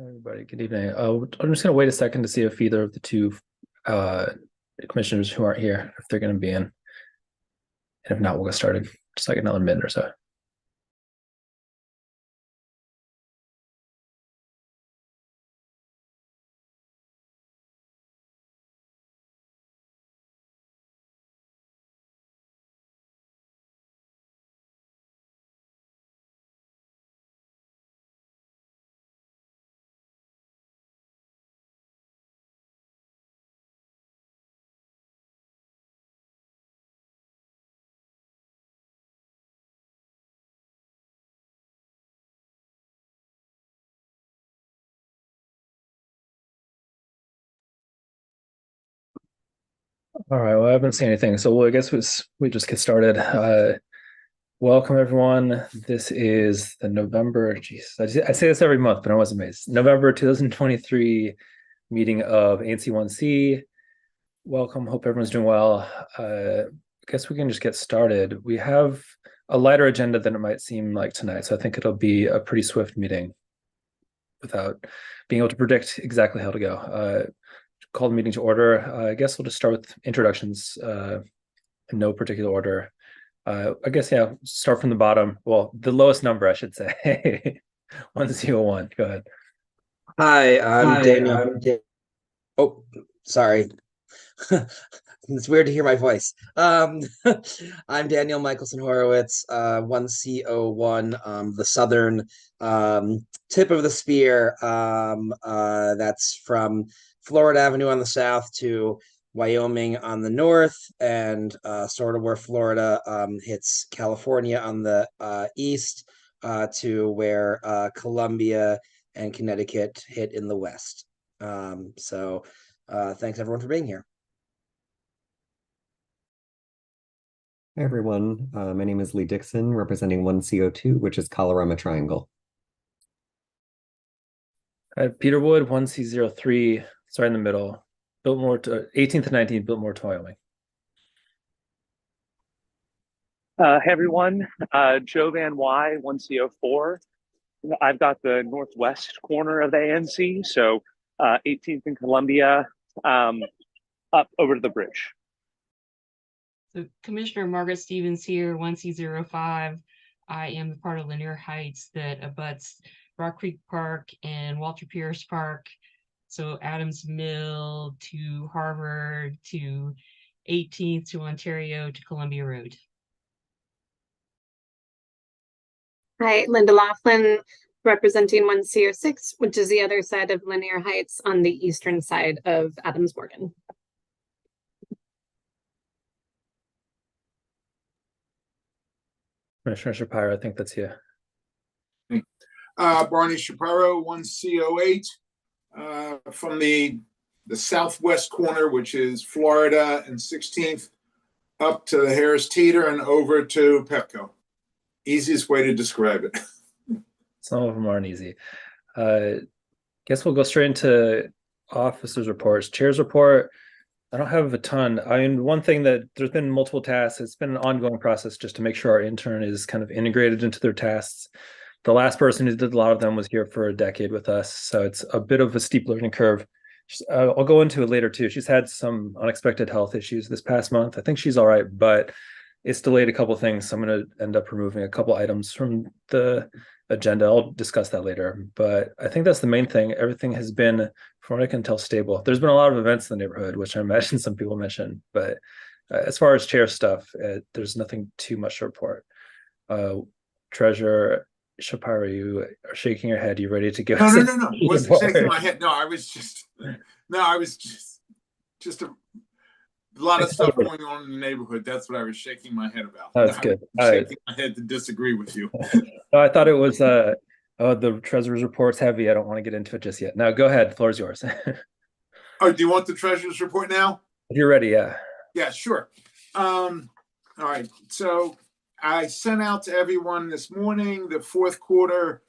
Everybody, good evening. I'm just going to wait a second to see if either of the two uh, commissioners who aren't here, if they're going to be in. And if not, we'll get started. Just like another minute or so. All right. Well, I haven't seen anything, so I guess we just get started. Welcome everyone. This is the November. Geez, I say this every month, but I was amazed. November 2023 meeting of ANC 1C. Welcome. Hope everyone's doing well. I guess we can just get started. We have a lighter agenda than it might seem like tonight, so I think it'll be a pretty swift meeting without being able to predict exactly how to go. Call the meeting to order. I guess we'll just start with introductions in no particular order. I guess, yeah, start from the bottom. Well, the lowest number, I should say. 101. Go ahead. Hi, I'm Daniel. Oh, sorry. It's weird to hear my voice. I'm Daniel Michelson Horowitz, 1C01, the southern tip of the spear. That's from Florida Avenue on the south to Wyoming on the north, and sort of where Florida hits California on the east, to where Columbia and Connecticut hit in the west. So thanks everyone for being here. Hi everyone, my name is Lee Dixon, representing 1CO2, which is Colorama Triangle. Peter Wood, 1C03, sorry, in the middle. Biltmore to 18th and 19th, Biltmore to Wyoming. Hey everyone, Joe Van Y, 1CO4. I've got the northwest corner of the ANC, so 18th and Columbia, up over to the bridge. So Commissioner Margaret Stevens here, 1C05. I am the part of Lanier Heights that abuts Rock Creek Park and Walter Pierce Park. So Adams Mill to Harvard to 18th to Ontario to Columbia Road. Hi, Linda Laughlin, representing 1CO6, which is the other side of Lanier Heights on the eastern side of Adams Morgan. Commissioner Shapiro, I think that's you. Barney Shapiro, 1C08, from the southwest corner, which is Florida and 16th, up to the Harris Teeter and over to Pepco. Easiest way to describe it. Some of them aren't easy. Guess we'll go straight into officers' reports. Chair's report, I don't have a ton. I mean, one thing that there's been multiple tasks. It's been an ongoing process just to make sure our intern is kind of integrated into their tasks. The last person who did a lot of them was here for a decade with us, so it's a bit of a steep learning curve. I'll go into it later too. She's had some unexpected health issues this past month. I think she's all right, but it's delayed a couple of things. So I'm going to end up removing a couple items from the agenda. I'll discuss that later, but I think that's the main thing. Everything has been, from what I can tell, stable. There's been a lot of events in the neighborhood, which I imagine some people mentioned, but as far as chair stuff, there's nothing too much to report. Treasurer Shapiro, you are shaking your head. You ready to give us? No. Wasn't shaking my head. I was just a lot of stuff going on in the neighborhood. That's what I was shaking my head about. Oh, that's good. Shaking my head to disagree with you. I thought it was the treasurer's report's heavy. I don't want to get into it just yet. Now go ahead. The floor is yours. Oh, do you want the treasurer's report now? If you're ready, yeah. Yeah, sure. All right. So I sent out to everyone this morning the fourth quarter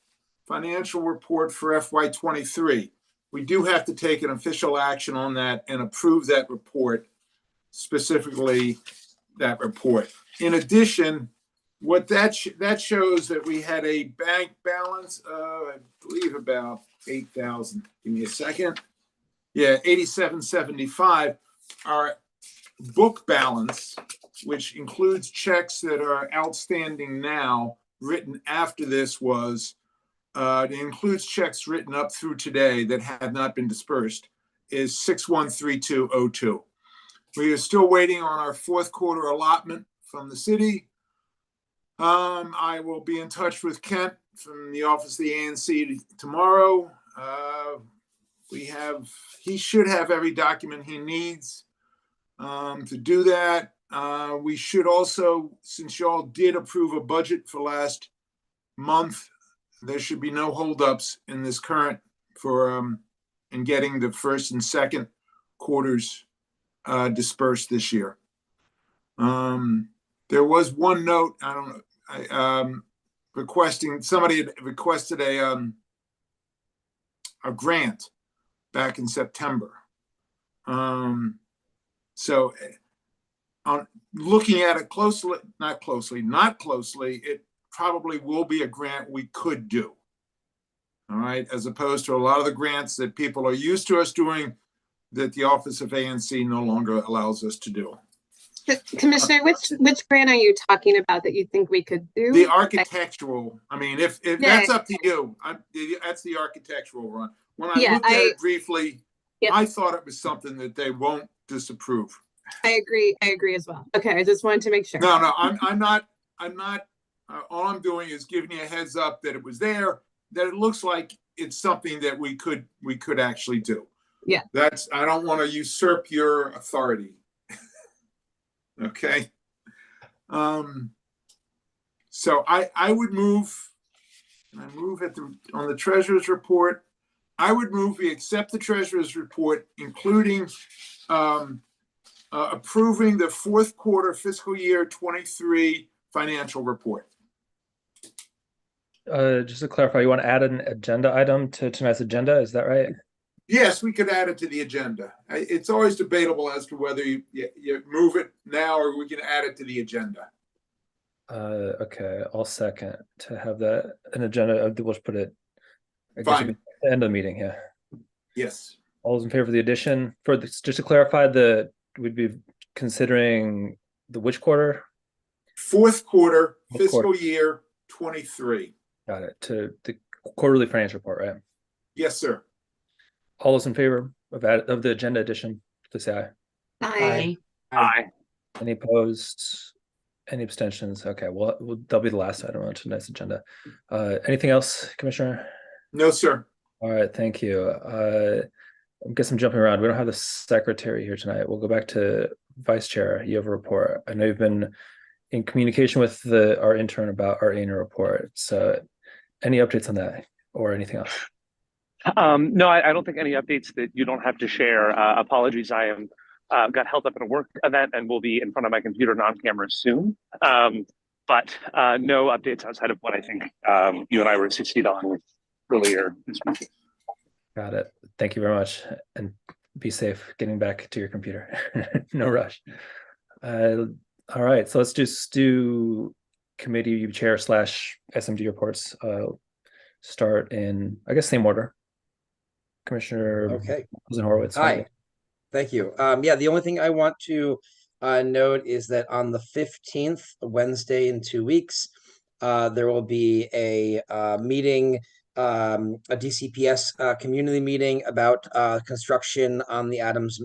financial report for FY23. We do have to take an official action on that and approve that report, specifically that report. In addition, what that shows that we had a bank balance of, I believe, about 8,000. Give me a second. Yeah, 8775. Our book balance, which includes checks that are outstanding now, written after this, was it includes checks written up through today that have not been dispersed, is 613202. We are still waiting on our fourth quarter allotment from the city. I will be in touch with Kent from the office of the ANC tomorrow. He should have every document he needs to do that. We should also, since y'all did approve a budget for last month, there should be no holdups in this current in getting the first and second quarters dispersed this year. There was one note, I don't know, somebody had requested a grant back in September. So on looking at it not closely, it probably will be a grant we could do. All right, as opposed to a lot of the grants that people are used to us doing that the Office of ANC no longer allows us to do. Commissioner, which grant are you talking about that you think we could do? The architectural. I mean, if that's up to you, that's the architectural one. When I looked at it briefly, I thought it was something that they won't disapprove. I agree as well. Okay, I just wanted to make sure. No, I'm not. All I'm doing is giving you a heads up that it was there. That it looks like it's something that we could actually do. Yeah. I don't want to usurp your authority. Okay. So I would move. I move on the treasurer's report. I would move we accept the treasurer's report, including approving the fourth quarter fiscal year 23 financial report. Just to clarify, you want to add an agenda item to tonight's agenda? Is that right? Yes, we could add it to the agenda. It's always debatable as to whether you move it now or we can add it to the agenda. Okay, I'll second to have that an agenda. We'll just put it. I guess Fine. at the end of the meeting. Yeah. Yes. All those in favor of the addition? For this, just to clarify, we'd be considering the which quarter? Fourth quarter fiscal year 23. Got it. To the quarterly financial report, right? Yes, sir. All those in favor of the agenda addition, please say aye. Aye. Any opposed? Any abstentions? Okay, well, that'll be the last item on tonight's agenda. Anything else, Commissioner? No, sir. All right, thank you. I guess I'm jumping around. We don't have the secretary here tonight. We'll go back to Vice Chair. You have a report. I know you've been in communication with our intern about our annual report. So any updates on that or anything else? No, I don't think any updates that you don't have to share. Apologies, I am got held up in a work event and will be in front of my computer non-camera soon. But no updates outside of what I think you and I were CC'd on earlier this week. Got it. Thank you very much, and be safe getting back to your computer. No rush. All right, so let's just do committee chair / SMD reports. Start in, I guess, same order. Commissioner Horowitz. Hi. Thank you. Yeah, the only thing I want to note is that on the 15th, Wednesday in 2 weeks, there will be a meeting, a DCPS community meeting about construction on the Adams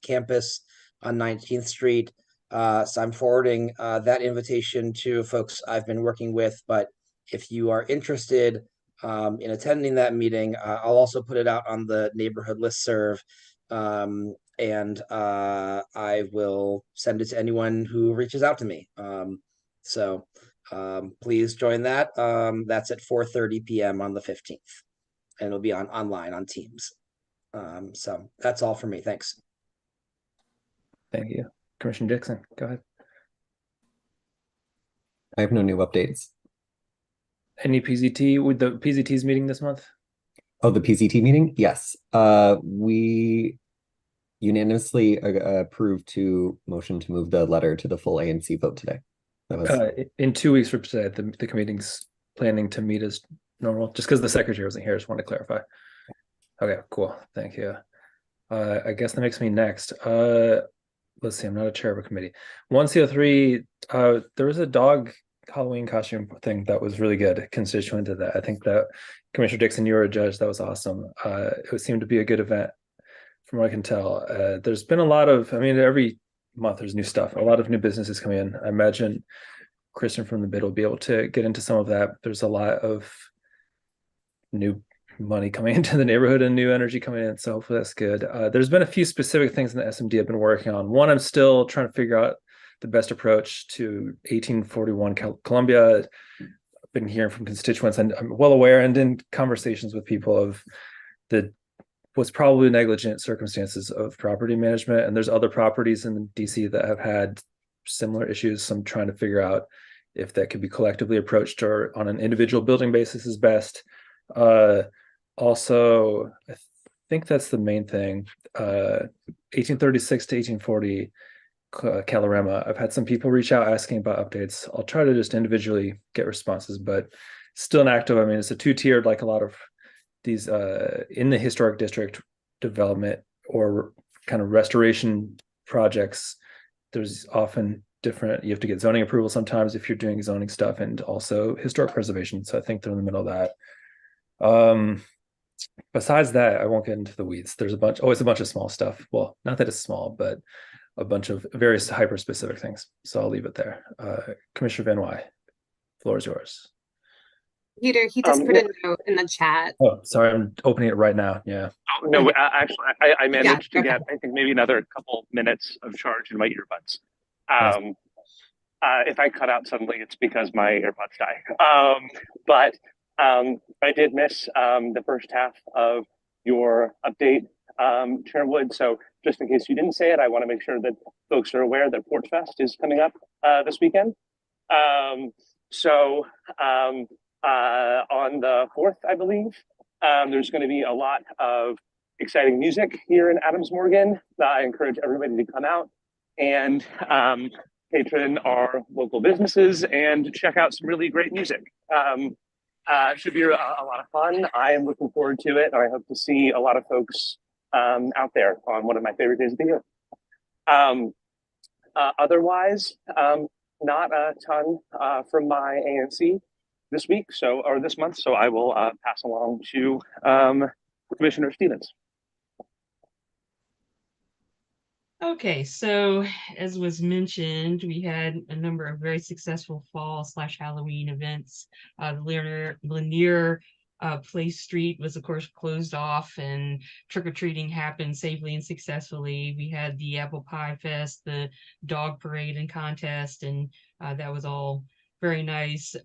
campus on 19th Street. So I'm forwarding that invitation to folks I've been working with, but if you are interested in attending that meeting, I'll also put it out on the neighborhood listserv, and I will send it to anyone who reaches out to me. So please join that. That's at 4:30 p.m. on the 15th, and it'll be online on Teams. So that's all for me. Thanks. Thank you. Commissioner Dixon, go ahead. I have no new updates. Any PZT with the PZT's meeting this month? Oh, the PZT meeting? Yes. We unanimously approved to motion to move the letter to the full ANC vote today. That was In 2 weeks from today, the committee's planning to meet as normal, just because the secretary wasn't here. I just want to clarify. Okay, cool. Thank you. I guess that makes me next. Let's see, I'm not a chair of a committee. 1CO3, there was a dog Halloween costume thing that was really good, constituent to that. I think that Commissioner Dixon, you were a judge. That was awesome. It seemed to be a good event from what I can tell. There's been a lot of, I mean, every month there's new stuff, a lot of new businesses coming in. I imagine Kristen from the bid will be able to get into some of that. There's a lot of new money coming into the neighborhood and new energy coming in, so hopefully that's good. There's been a few specific things in the SMD I've been working on. One, I'm still trying to figure out the best approach to 1841 Columbia. I've been hearing from constituents, and I'm well aware and in conversations with people of the what's probably negligent circumstances of property management. And there's other properties in DC that have had similar issues. So I'm trying to figure out if that could be collectively approached or on an individual building basis is best. Also, I think that's the main thing. 1836 to 1840 Calorama. I've had some people reach out asking about updates. I'll try to just individually get responses, but still an active. I mean, it's a two-tiered, like a lot of these in the historic district development or kind of restoration projects. There's often different, you have to get zoning approval sometimes if you're doing zoning stuff, and also historic preservation. So I think they're in the middle of that. Besides that, I won't get into the weeds. There's always a bunch of small stuff. Well, not that it's small, but a bunch of various hyper specific things. So I'll leave it there. Commissioner Van Wy, floor is yours. Peter, he just put a note in the chat. Oh, sorry, I'm opening it right now. Yeah. Oh, no, actually, I managed to get, I think, maybe another couple minutes of charge in my earbuds. Nice. If I cut out suddenly, it's because my AirPods die. But I did miss the first half of your update, Chair Wood. So just in case you didn't say it, I want to make sure that folks are aware that Porch Fest is coming up this weekend. On the 4th, I believe, there's going to be a lot of exciting music here in Adams Morgan. I encourage everybody to come out and patron our local businesses and check out some really great music. Should be a lot of fun. I am looking forward to it. I hope to see a lot of folks out there on one of my favorite days of the year. Otherwise, not a ton from my ANC this week, or this month. So I will pass along to Commissioner Stevens. Okay, so as was mentioned, we had a number of very successful fall/Halloween events. The Lanier Place Street was, of course, closed off, and trick-or-treating happened safely and successfully. We had the Apple Pie Fest, the dog parade and contest, and that was all very nice.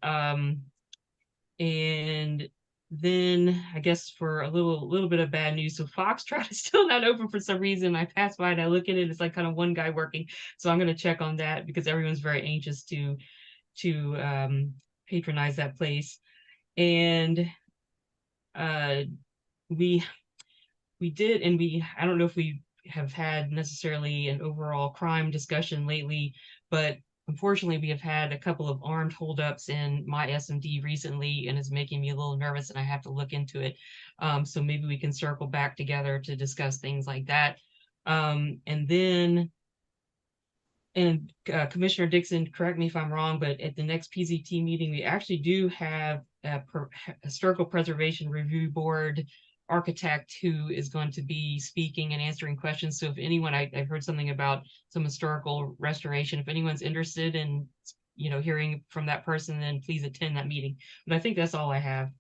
And then I guess for a little bit of bad news, so Foxtrot is still not open for some reason. I pass by and I look at it, it's like kind of one guy working. So I'm going to check on that because everyone's very anxious to patronize that place. And we did, and I don't know if we have had necessarily an overall crime discussion lately, but unfortunately, we have had a couple of armed holdups in my SMD recently, and it's making me a little nervous, and I have to look into it. So maybe we can circle back together to discuss things like that. Commissioner Dixon, correct me if I'm wrong, but at the next PZT meeting, we actually do have a Historical Preservation Review Board architect who is going to be speaking and answering questions. So if anyone, I've heard something about some historical restoration. If anyone's interested in, hearing from that person, then please attend that meeting. But I think that's all I have.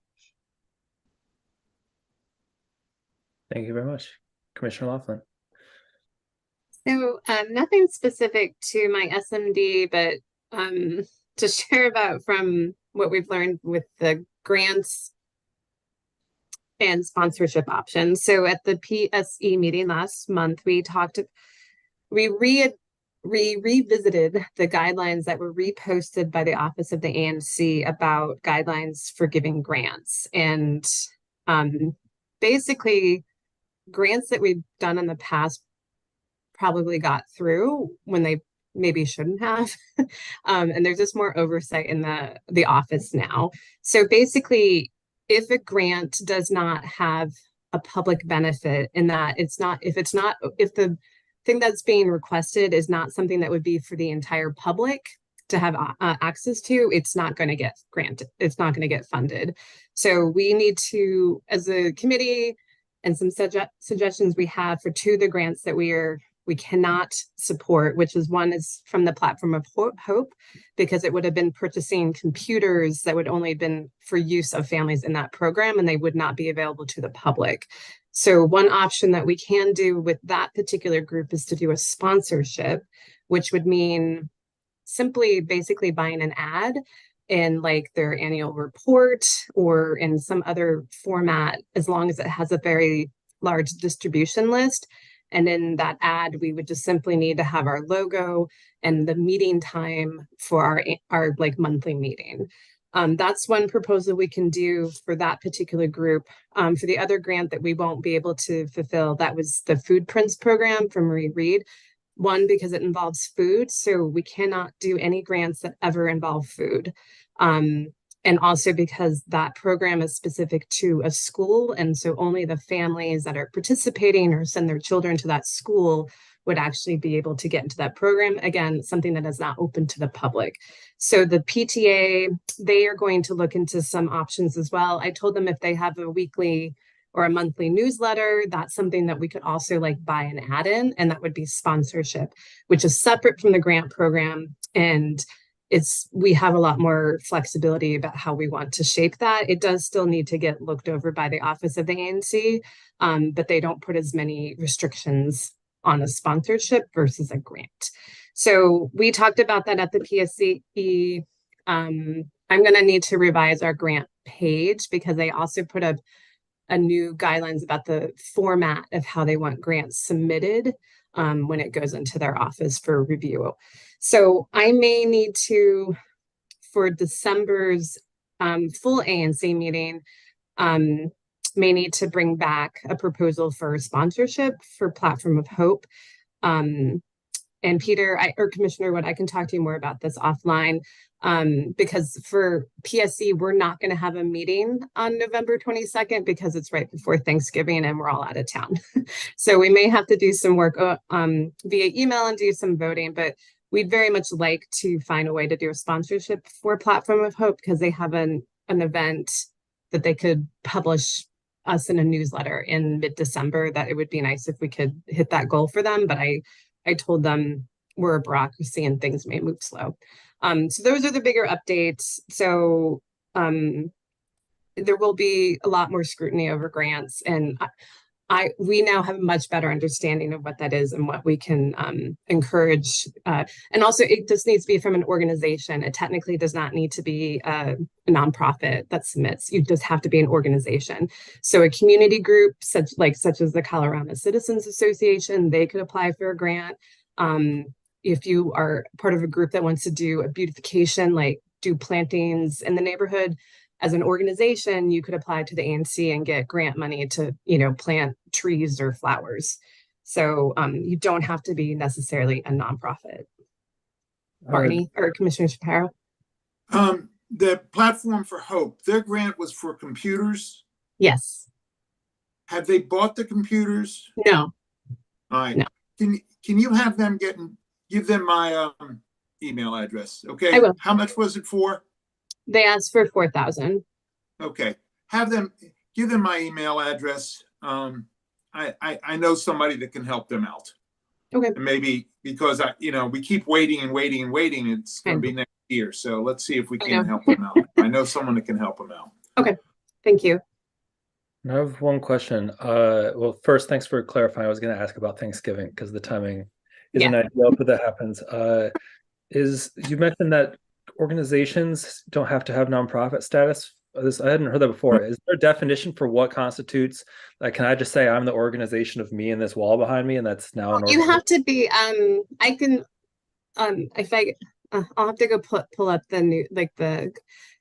Thank you very much. Commissioner Laughlin. So nothing specific to my SMD, but to share about from what we've learned with the grants and sponsorship options. So at the PSE meeting last month, we revisited the guidelines that were reposted by the Office of the ANC about guidelines for giving grants. And basically, grants that we've done in the past probably got through when they maybe shouldn't have. And there's just more oversight in the office now. So basically, if a grant does not have a public benefit in that if the thing that's being requested is not something that would be for the entire public to have access to, it's not going to get granted. It's not going to get funded. So we need to, as a committee, and some suggestions we have for two of the grants that we cannot support, which is one is from the platform of Hope, because it would have been purchasing computers that would only have been for use of families in that program, and they would not be available to the public. So one option that we can do with that particular group is to do a sponsorship, which would mean simply basically buying an ad in like their annual report or in some other format, as long as it has a very large distribution list. And in that ad, we would just simply need to have our logo and the meeting time for our like monthly meeting. That's one proposal we can do for that particular group. For the other grant that we won't be able to fulfill, that was the Food Prints program from Marie Reed. One, because it involves food, so we cannot do any grants that ever involve food. And also because that program is specific to a school, and so only the families that are participating or send their children to that school would actually be able to get into that program. Again, something that is not open to the public. So the PTA, they are going to look into some options as well. I told them if they have a weekly or a monthly newsletter, that's something that we could also like buy an ad in, and that would be sponsorship, which is separate from the grant program. And we have a lot more flexibility about how we want to shape that. It does still need to get looked over by the Office of the ANC, but they don't put as many restrictions on a sponsorship versus a grant. So we talked about that at the PSCE. I'm going to need to revise our grant page because they also put up a new guidelines about the format of how they want grants submitted when it goes into their office for review. So I may need to, for December's full ANC meeting, may need to bring back a proposal for sponsorship for Platform of Hope. And Peter, or Commissioner Wood, I can talk to you more about this offline, because for PSC, we're not going to have a meeting on November 22nd because it's right before Thanksgiving and we're all out of town. So we may have to do some work via email and do some voting, but we'd very much like to find a way to do a sponsorship for Platform of Hope because they have an event that they could publish us in a newsletter in mid-December, that it would be nice if we could hit that goal for them. But I told them we're a bureaucracy and things may move slow. So those are the bigger updates. So there will be a lot more scrutiny over grants, and we now have a much better understanding of what that is and what we can encourage. And also it just needs to be from an organization. It technically does not need to be a nonprofit that submits. You just have to be an organization. So a community group such as the Colorado Citizens Association, they could apply for a grant. If you are part of a group that wants to do a beautification, like do plantings in the neighborhood, as an organization, you could apply to the ANC and get grant money to, plant trees or flowers. So you don't have to be necessarily a nonprofit. Barney or Commissioner Shapiro? The Platform for Hope, their grant was for computers. Yes. Have they bought the computers? No. All right. No. Can you have them give them my email address? Okay. I will. How much was it for? They asked for 4,000. Okay. Give them my email address. I know somebody that can help them out. Okay. And maybe because we keep waiting and waiting and waiting, it's going to be next year. So let's see if we can help them out. I know someone that can help them out. Okay. Thank you. I have one question. Well, first, thanks for clarifying. I was going to ask about Thanksgiving because the timing isn't ideal, but that happens. You mentioned that organizations don't have to have nonprofit status. I hadn't heard that before. Is there a definition for what constitutes? Like, can I just say I'm the organization of me and this wall behind me, and that's now an organization? You have to be. I can. I'll have to go pull up the new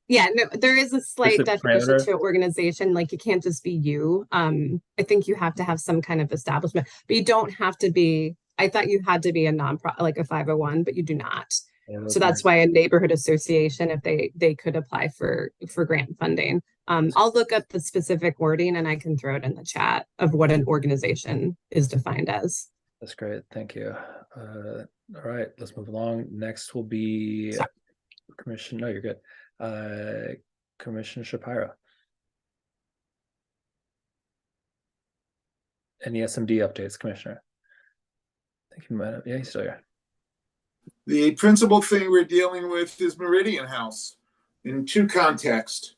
Yeah, no, there is a slight definition to organization. Like, you can't just be you. I think you have to have some kind of establishment, but you don't have to be I thought you had to be a nonprofit, like a 501, but you do not. Yeah, So that's why a neighborhood association, if they could apply for grant funding. I'll look up the specific wording and I can throw it in the chat of what an organization is defined as. That's great. Thank you. All right, let's move along. Next will be Sorry. Commissioner. No, you're good. Commissioner Shapiro. Any SMD updates, Commissioner? I think you might have. Yeah, he's still here. The principal thing we're dealing with is Meridian House in two contexts.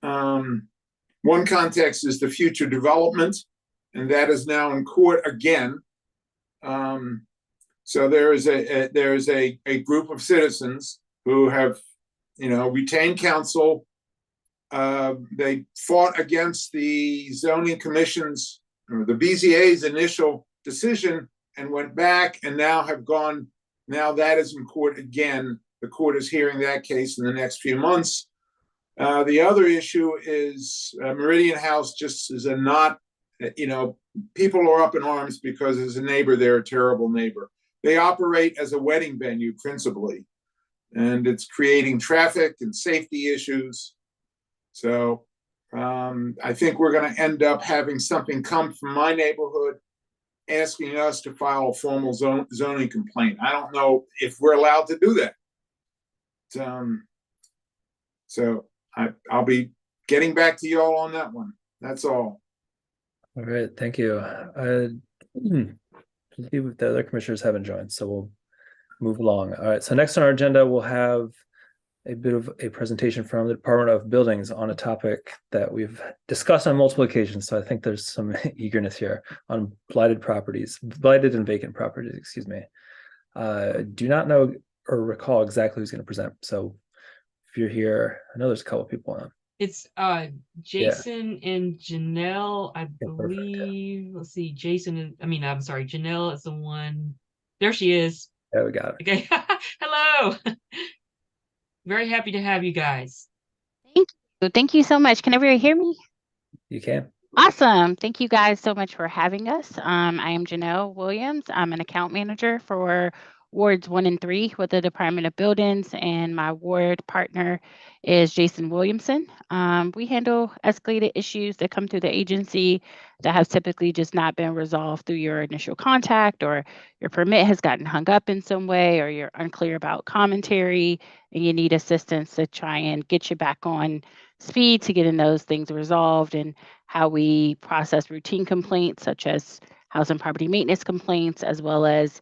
One context is the future development, and that is now in court again. So there is a group of citizens who have, retained counsel. They fought against the zoning commission's or the BZA's initial decision and went back and now have gone. Now that is in court again. The court is hearing that case in the next few months. The other issue is Meridian House just is people are up in arms because as a neighbor, they're a terrible neighbor. They operate as a wedding venue principally, and it's creating traffic and safety issues. So I think we're going to end up having something come from my neighborhood asking us to file a formal zoning complaint. I don't know if we're allowed to do that. So I'll be getting back to you all on that one. That's all. All right, thank you. The other commissioners haven't joined, so we'll move along. All right, so next on our agenda, we'll have a bit of a presentation from the Department of Buildings on a topic that we've discussed on multiple occasions. So I think there's some eagerness here on blighted and vacant properties, excuse me. Do not know or recall exactly who's going to present. So if you're here, I know there's a couple people on. It's Jason and Janelle, I believe. Perfect. Let's see, I'm sorry, Janelle is the one. There she is. Yeah, we got it. Okay. Hello. Very happy to have you guys. Thank you. Thank you so much. Can everybody hear me? You can. Awesome. Thank you guys so much for having us. I am Janelle Williams. I'm an account manager for wards 1 and 3 with the Department of Buildings, and my ward partner is Jason Williamson. We handle escalated issues that come through the agency that have typically just not been resolved through your initial contact, or your permit has gotten hung up in some way, or you're unclear about commentary and you need assistance to try and get you back on speed to getting those things resolved, and how we process routine complaints such as house and property maintenance complaints, as well as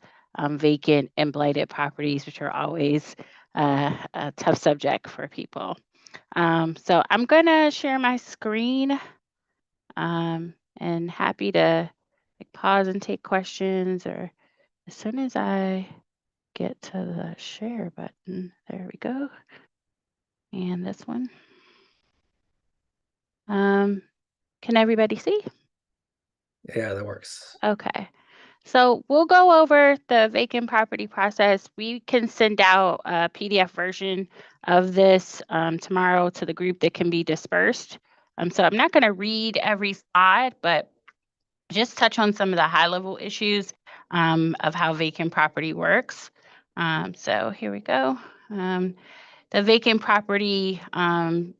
vacant and blighted properties, which are always a tough subject for people. So I'm going to share my screen and happy to pause and take questions, or as soon as I get to the share button. There we go. And this one. Can everybody see? Yeah, that works. Okay. So we'll go over the vacant property process. We can send out a PDF version of this tomorrow to the group that can be dispersed. So I'm not going to read every slide, but just touch on some of the high-level issues of how vacant property works. So here we go. The vacant property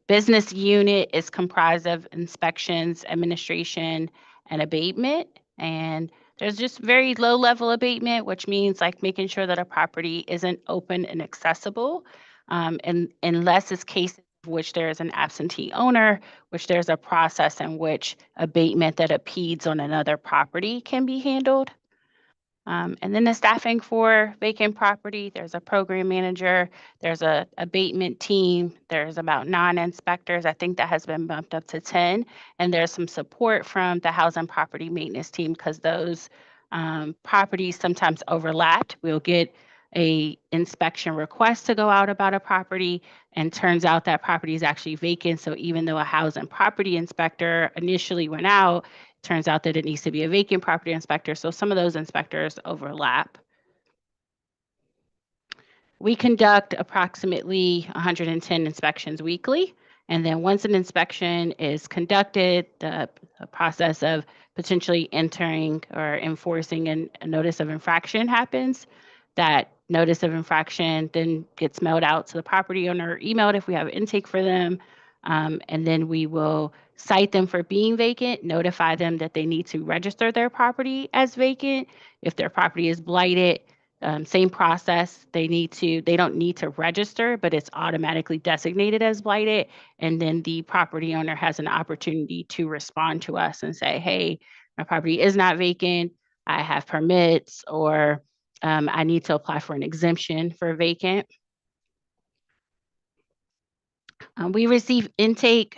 business unit is comprised of inspections, administration, and abatement. And there's just very low level abatement, which means like making sure that a property isn't open and accessible. And unless it's cases in which there is an absentee owner, which there's a process in which abatement that impedes on another property can be handled. And then the staffing for vacant property, there's a program manager, there's a abatement team, there's about 9 inspectors. I think that has been bumped up to 10. And there's some support from the housing property maintenance team because those properties sometimes overlapped. We'll get a inspection request to go out about a property, and turns out that property is actually vacant. So even though a housing property inspector initially went out, turns out that it needs to be a vacant property inspector. So some of those inspectors overlap. We conduct approximately 110 inspections weekly, And then once an inspection is conducted, the process of potentially entering or enforcing a notice of infraction happens. That notice of infraction then gets mailed out to the property owner or emailed if we have intake for them. And then we will cite them for being vacant, notify them that they need to register their property as vacant. If their property is blighted, same process. They don't need to register, but it's automatically designated as blighted. And then the property owner has an opportunity to respond to us and say, hey, my property is not vacant. I have permits, or I need to apply for an exemption for vacant. We receive intake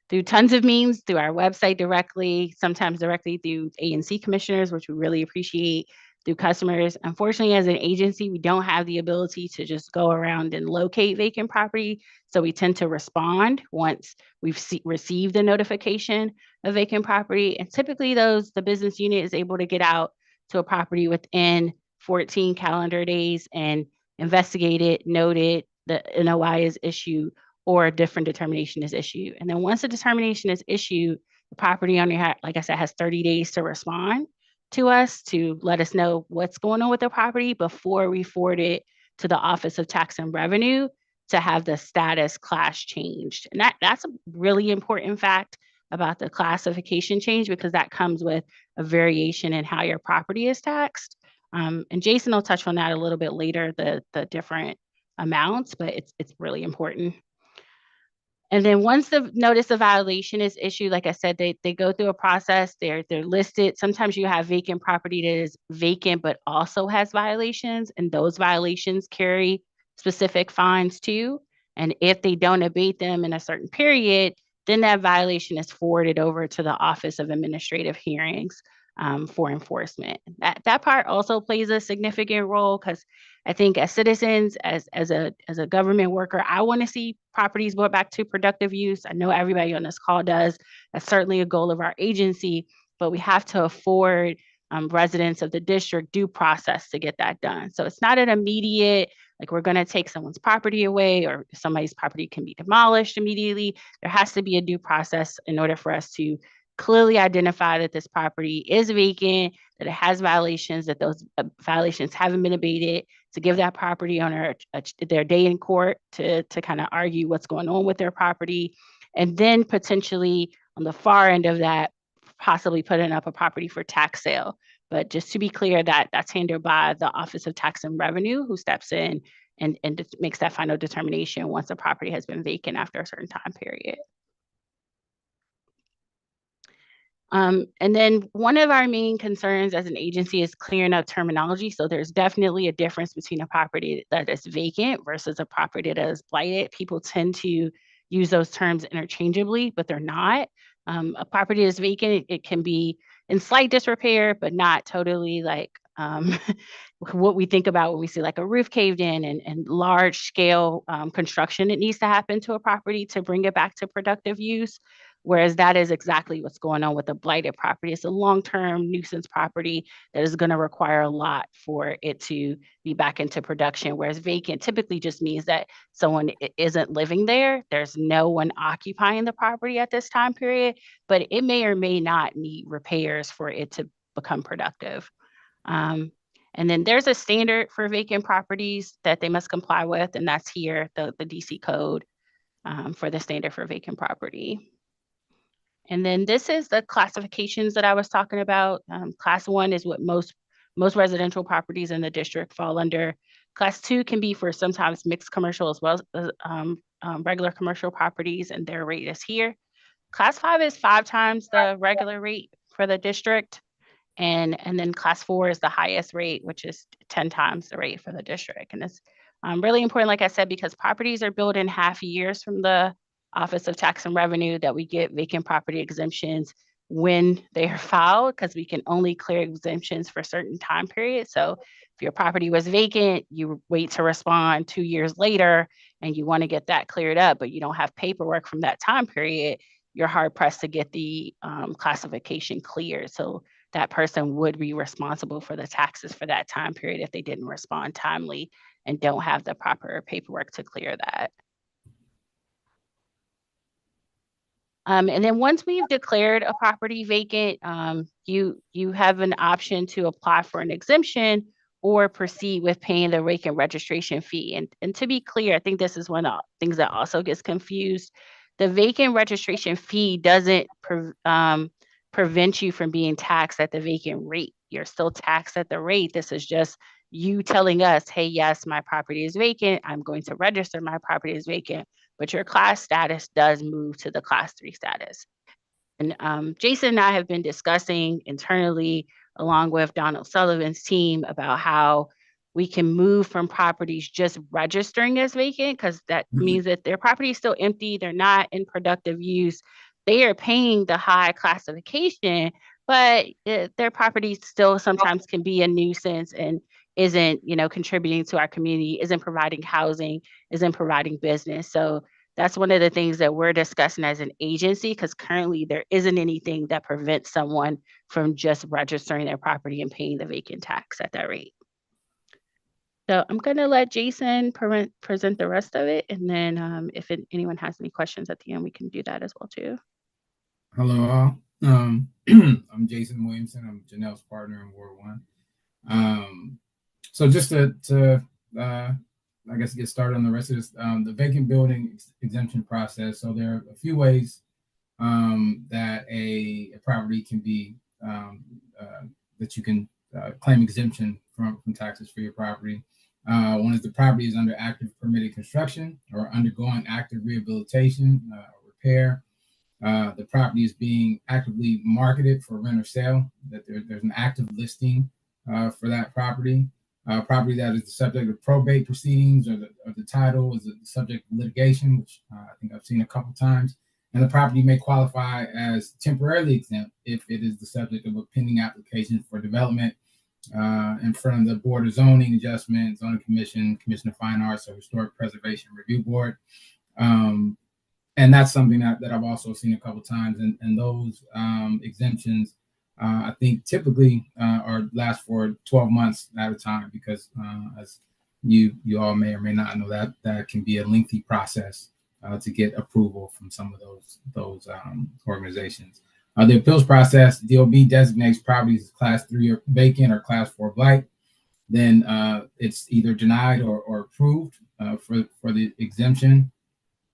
through tons of means, through our website directly, sometimes directly through ANC commissioners, which we really appreciate, through customers. Unfortunately, as an agency, we don't have the ability to just go around and locate vacant property. So we tend to respond once we've received the notification of vacant property. And typically the business unit is able to get out to a property within 14 calendar days and investigate it, note it, the NOI is issued, or a different determination is issued. And then once a determination is issued, the property owner, like I said, has 30 days to respond to us to let us know what's going on with the property before we forward it to the Office of Tax and Revenue to have the status class changed. And that's a really important fact about the classification change, because that comes with a variation in how your property is taxed. And Jason will touch on that a little bit later, the different amounts, but it's really important. And then once the notice of violation is issued, like I said, they go through a process. They're listed. Sometimes you have vacant property that is vacant but also has violations, and those violations carry specific fines too. And if they don't abate them in a certain period, then that violation is forwarded over to the Office of Administrative Hearings for enforcement. That part also plays a significant role, because I think as citizens, as a government worker, I want to see properties brought back to productive use. I know everybody on this call does. That's certainly a goal of our agency, but we have to afford residents of the district due process to get that done. So it's not an immediate, like we're going to take someone's property away or somebody's property can be demolished immediately. There has to be a due process in order for us to clearly identify that this property is vacant, that it has violations, that those violations haven't been abated, to give that property owner their day in court to kind of argue what's going on with their property. And then potentially on the far end of that, possibly putting up a property for tax sale. But just to be clear, that's handled by the Office of Tax and Revenue, who steps in and makes that final determination once a property has been vacant after a certain time period. And then one of our main concerns as an agency is clearing up terminology. So there's definitely a difference between a property that is vacant versus a property that is blighted. People tend to use those terms interchangeably, but they're not. A property is vacant, it can be in slight disrepair, but not totally like what we think about when we see like a roof caved in and large scale construction that needs to happen to a property to bring it back to productive use. Whereas that is exactly what's going on with a blighted property. It's a long-term nuisance property that is going to require a lot for it to be back into production. Whereas vacant typically just means that someone isn't living there. There's no one occupying the property at this time period, but it may or may not need repairs for it to become productive. And then there's a standard for vacant properties that they must comply with, and that's here, the DC code for the standard for vacant property. And then this is the classifications that I was talking about. Class 1 is what most residential properties in the district fall under. Class 2 can be for sometimes mixed commercial as well as regular commercial properties, and their rate is here. Class 5 is 5 times the regular rate for the district. And then class 4 is the highest rate, which is 10 times the rate for the district. And it's really important, like I said, because properties are built in half years from the Office of Tax and Revenue, that we get vacant property exemptions when they are filed, because we can only clear exemptions for certain time periods. So if your property was vacant, you wait to respond 2 years later and you want to get that cleared up, but you don't have paperwork from that time period, you're hard pressed to get the classification cleared. So that person would be responsible for the taxes for that time period if they didn't respond timely and don't have the proper paperwork to clear that. And then once we've declared a property vacant, you have an option to apply for an exemption or proceed with paying the vacant registration fee. And to be clear, I think this is one of the things that also gets confused. The vacant registration fee doesn't prevent you from being taxed at the vacant rate. You're still taxed at the rate. This is just you telling us, hey, yes, my property is vacant. I'm going to register my property is vacant, but your class status does move to the class 3 status. And Jason and I have been discussing internally, along with Donald Sullivan's team, about how we can move from properties just registering as vacant, because that means that their property is still empty, they're not in productive use, they are paying the high classification, but their property still sometimes can be a nuisance and isn't, contributing to our community, isn't providing housing, isn't providing business. So that's one of the things that we're discussing as an agency, because currently there isn't anything that prevents someone from just registering their property and paying the vacant tax at that rate. So I'm going to let Jason present the rest of it. And then if anyone has any questions at the end, we can do that as well too. Hello all. I'm Jason Williamson. I'm Janelle's partner in Ward 1. So just to I guess get started on the rest of this, the vacant building exemption process. So there are a few ways that a property can be that you can claim exemption from taxes for your property. One is the property is under active permitted construction or undergoing active rehabilitation or repair. The property is being actively marketed for rent or sale, that there's an active listing for that property. Property that is the subject of probate proceedings or the title is the subject of litigation, which I think I've seen a couple times. And the property may qualify as temporarily exempt if it is the subject of a pending application for development in front of the Board of Zoning Adjustment, Zoning Commission, Commission of Fine Arts, or Historic Preservation Review Board. And that's something that I've also seen a couple times. And those exemptions, I think typically last for 12 months at a time, because as you all may or may not know, that can be a lengthy process to get approval from some of those organizations. The appeals process, DOB designates properties as class 3 or vacant or class 4 blight. Then it's either denied or approved for the exemption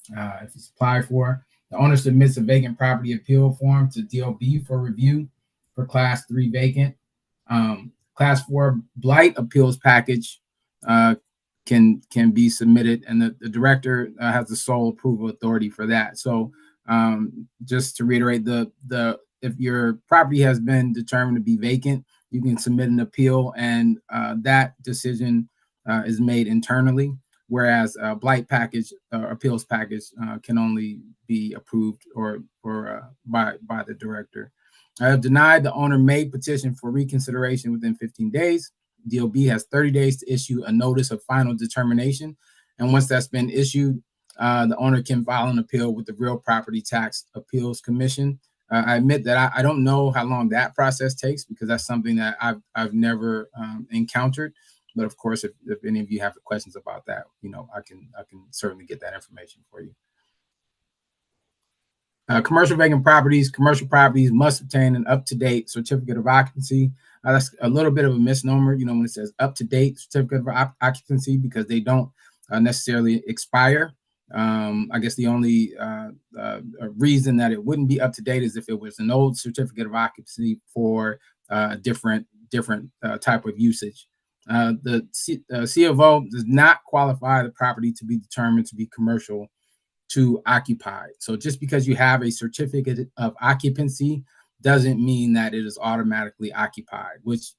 if it's applied for. The owner submits a vacant property appeal form to DOB for review for class 3 vacant. Class 4 blight appeals package can be submitted, and the director has the sole approval authority for that. So just to reiterate, if your property has been determined to be vacant, you can submit an appeal, and that decision is made internally. Whereas a blight package, appeals package, can only be approved or by the director. Denied, the owner may petition for reconsideration within 15 days. DOB has 30 days to issue a notice of final determination. And once that's been issued, the owner can file an appeal with the Real Property Tax Appeals Commission. I admit that I don't know how long that process takes, because that's something that I've never encountered. But of course, if any of you have questions about that, I can certainly get that information for you. Commercial vacant properties. Commercial properties must obtain an up-to-date certificate of occupancy. That's a little bit of a misnomer, when it says up-to-date certificate of occupancy, because they don't necessarily expire. I guess the only reason that it wouldn't be up-to-date is if it was an old certificate of occupancy for a different type of usage. The C of O does not qualify the property to be determined to be commercial to occupied. So just because you have a certificate of occupancy doesn't mean that it is automatically occupied, which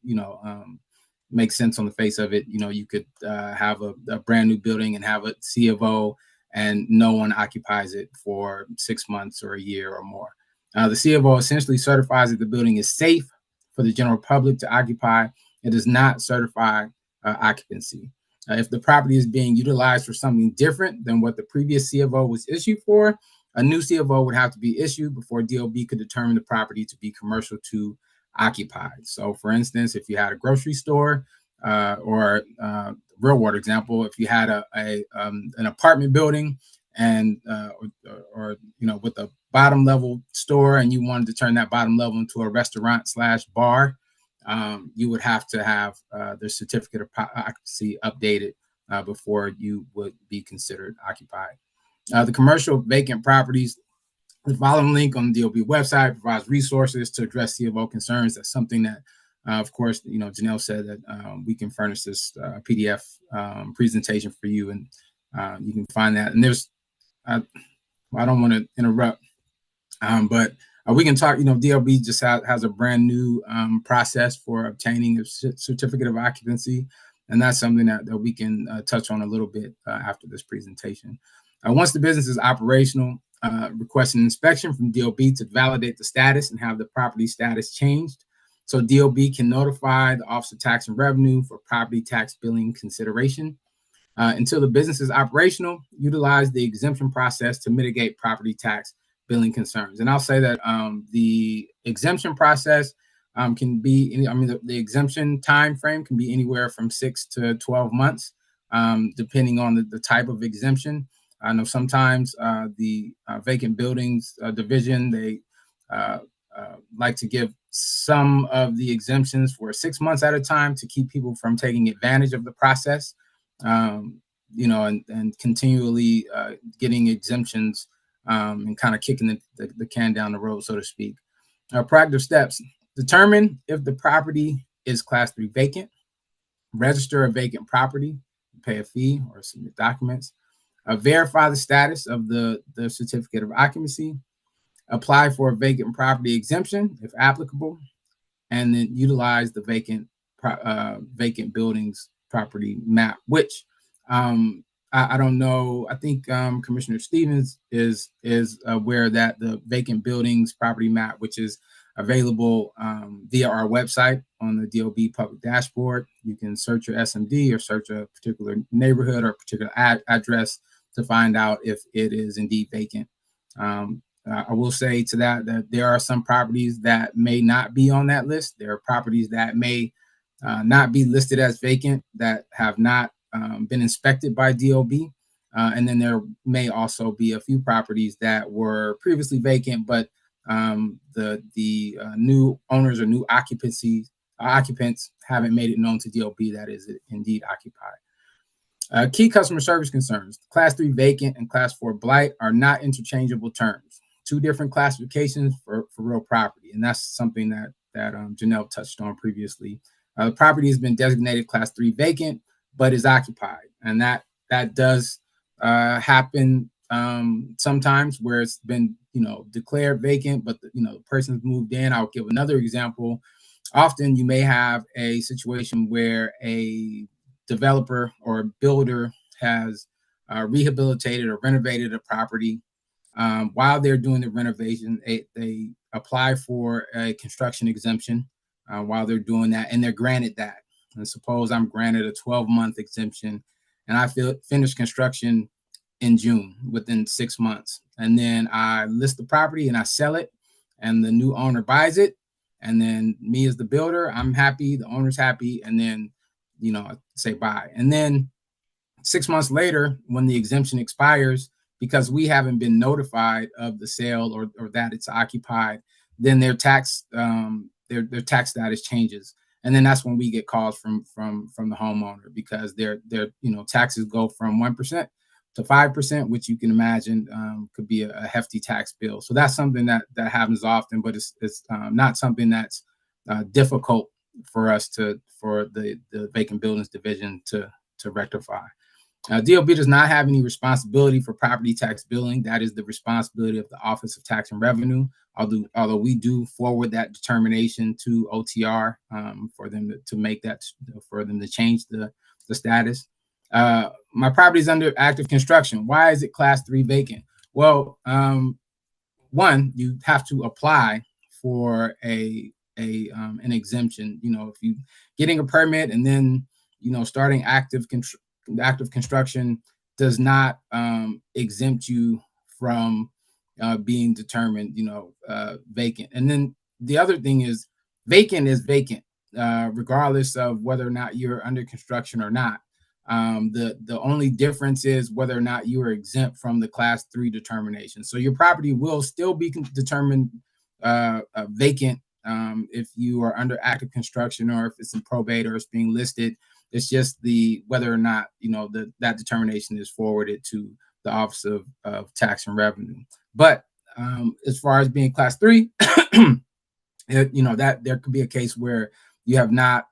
makes sense on the face of it. You could have a brand new building and have a C of O and no one occupies it for 6 months or a year or more. The C of O essentially certifies that the building is safe for the general public to occupy. It does not certify occupancy. If the property is being utilized for something different than what the previous C of O was issued for, a new C of O would have to be issued before DOB could determine the property to be commercial to occupied. So for instance, if you had a grocery store or real world example, if you had an apartment building and or with a bottom level store, and you wanted to turn that bottom level into a restaurant / bar, you would have to have the certificate of occupancy updated before you would be considered occupied. The commercial vacant properties, the following link on the DOB website provides resources to address C of O concerns. That's something that, of course, Janelle said that we can furnish this PDF presentation for you, and you can find that. And there's, I don't want to interrupt, but we can talk. DLB just has a brand new process for obtaining a certificate of occupancy, and that's something that we can touch on a little bit after this presentation. Once the business is operational, request an inspection from DOB to validate the status and have the property status changed. So DOB can notify the Office of Tax and Revenue for property tax billing consideration. Until the business is operational, utilize the exemption process to mitigate property tax billing concerns. And I'll say that the exemption process can be, the exemption time frame can be anywhere from 6 to 12 months, depending on the type of exemption. I know sometimes the vacant buildings division, they like to give some of the exemptions for 6 months at a time to keep people from taking advantage of the process, and continually getting exemptions and kind of kicking the can down the road, so to speak. Proactive steps: determine if the property is Class 3 vacant, register a vacant property, pay a fee or submit documents, verify the status of the certificate of occupancy, apply for a vacant property exemption if applicable, and then utilize the vacant buildings property map, which I don't know. I think Commissioner Stevens is aware that the vacant buildings property map, which is available via our website on the DOB public dashboard. You can search your SMD or search a particular neighborhood or a particular address to find out if it is indeed vacant. I will say to that there are some properties that may not be on that list. There are properties that may not be listed as vacant that have not been inspected by DOB. And then there may also be a few properties that were previously vacant, but the new owners or new occupants haven't made it known to DOB that is indeed occupied. Key customer service concerns: Class 3 vacant and Class 4 blight are not interchangeable terms. Two different classifications for real property, and that's something that Janelle touched on previously. The property has been designated Class 3 vacant, but is occupied, and that does happen sometimes where it's been declared vacant, but the person's moved in. I'll give another example. Often you may have a situation where a developer or builder has rehabilitated or renovated a property. While they're doing the renovation, they apply for a construction exemption while they're doing that, and they're granted that. And suppose I'm granted a 12-month exemption, and I finish construction in June within 6 months. And then I list the property and I sell it, and the new owner buys it. And then me as the builder, I'm happy, the owner's happy, and then, I say bye. And then 6 months later, when the exemption expires, because we haven't been notified of the sale or that it's occupied, then their tax status changes. And then that's when we get calls from the homeowner, because their taxes go from 1% to 5%, which you can imagine could be a hefty tax bill. So that's something that happens often, but it's not something that's difficult for us for the vacant buildings division to rectify. DOB does not have any responsibility for property tax billing. That is the responsibility of the Office of Tax and Revenue, although we do forward that determination to OTR for them to change the status. My property is under active construction. Why is it Class 3 vacant? Well, one, you have to apply for an exemption. If you getting a permit and then starting active construction does not exempt you from being determined vacant. And then the other thing is vacant, regardless of whether or not you're under construction or not. The only difference is whether or not you are exempt from the Class 3 determination. So your property will still be determined vacant if you are under active construction or if it's in probate or it's being listed. It's just the whether or not that determination is forwarded to the Office of Tax and Revenue. But as far as being Class 3, that there could be a case where you have not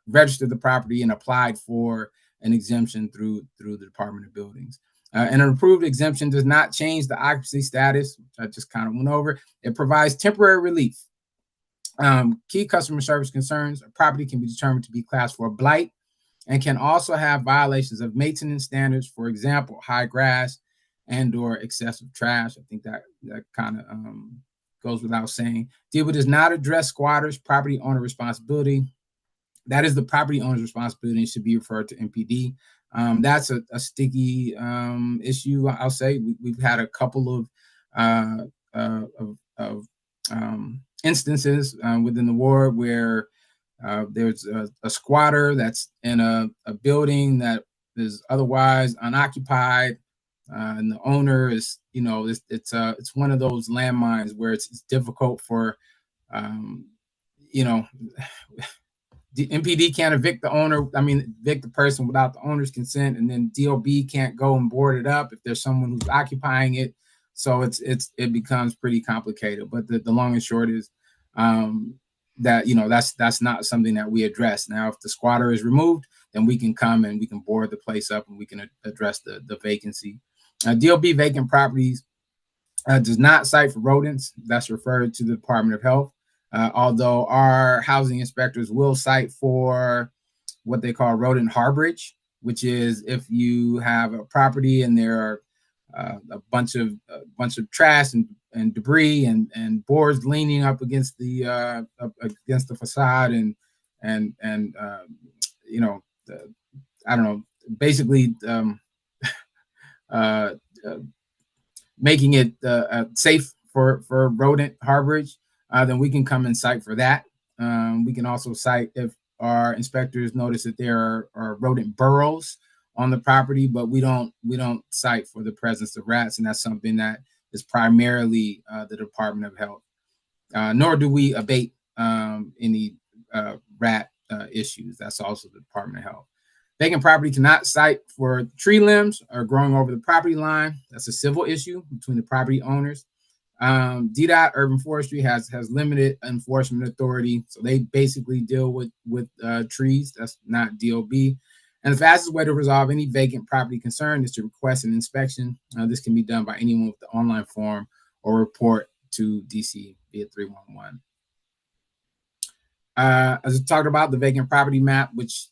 registered the property and applied for an exemption through the Department of Buildings. And an approved exemption does not change the occupancy status, which I just kind of went over. It provides temporary relief. Key customer service concerns: a property can be determined to be classed for a blight and can also have violations of maintenance standards, for example, high grass and/or excessive trash. I think that kind of goes without saying. DOB does not address squatters' property owner responsibility. That is the property owner's responsibility and should be referred to MPD. That's a sticky issue, I'll say. We've had a couple of instances within the ward where there's a squatter that's in a building that is otherwise unoccupied, and the owner is, it's one of those landmines where it's difficult for, the MPD can't evict the person without the owner's consent, and then DOB can't go and board it up if there's someone who's occupying it. So it becomes pretty complicated. But the long and short is that that's not something that we address. Now, if the squatter is removed, then we can come and we can board the place up and we can address the vacancy. DOB vacant properties does not cite for rodents. That's referred to the Department of Health. Although our housing inspectors will cite for what they call rodent harborage, which is if you have a property and there are a bunch of trash and debris and boards leaning up against the facade and I don't know, basically making it safe for rodent harborage. Then we can come and cite for that. We can also cite if our inspectors notice that there are rodent burrows on the property, but we don't cite for the presence of rats, and that's something that is primarily the Department of Health. Nor do we abate any rat issues. That's also the Department of Health. Vacant property cannot cite for tree limbs or growing over the property line. That's a civil issue between the property owners. DDOT Urban Forestry has limited enforcement authority, so they basically deal with trees. That's not DOB. And the fastest way to resolve any vacant property concern is to request an inspection. This can be done by anyone with the online form or report to DC via 311. As I talked about, the vacant property map, which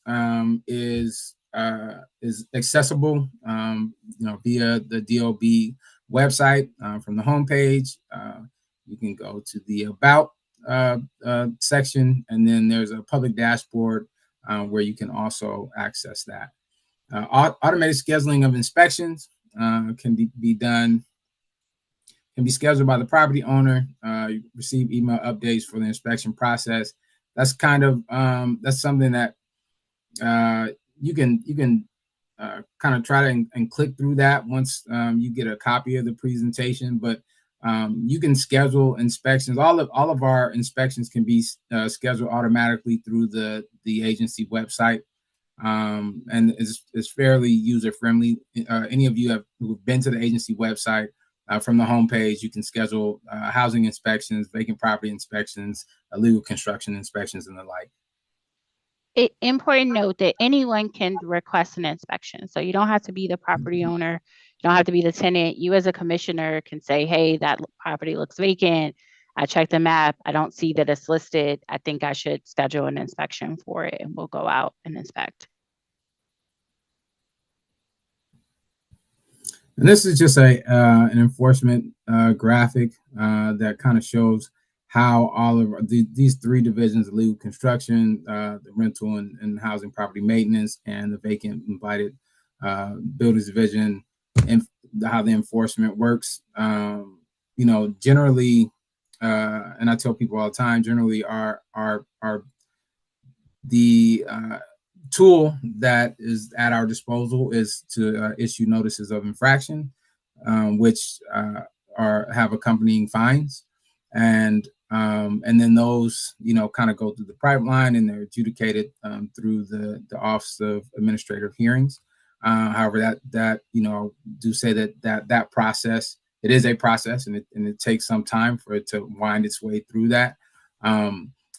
is accessible, via the DOB website from the homepage. You can go to the About section, and then there's a public dashboard where you can also access that. Automated scheduling of inspections can be scheduled by the property owner. You receive email updates for the inspection process. That's kind of that's something that you can kind of try to and click through that once you get a copy of the presentation. But you can schedule inspections. All of our inspections can be scheduled automatically through the agency website, and it's fairly user friendly. Any of you who've been to the agency website, from the homepage, you can schedule housing inspections, vacant property inspections, illegal construction inspections, and the like. Important note that anyone can request an inspection. So you don't have to be the property owner. You don't have to be the tenant. You as a commissioner can say, hey, that property looks vacant. I checked the map. I don't see that it's listed. I think I should schedule an inspection for it, and we'll go out and inspect. And this is just an enforcement graphic that kind of shows how all of these three divisions: legal construction, the rental and housing property maintenance, and the vacant and blighted buildings division, and how the enforcement works. Generally, and I tell people all the time, generally the tool that is at our disposal is to issue notices of infraction, which have accompanying fines, and then those kind of go through the pipeline and they're adjudicated through the Office of Administrative Hearings. However, that do say that process, it is a process, and it takes some time for it to wind its way through that.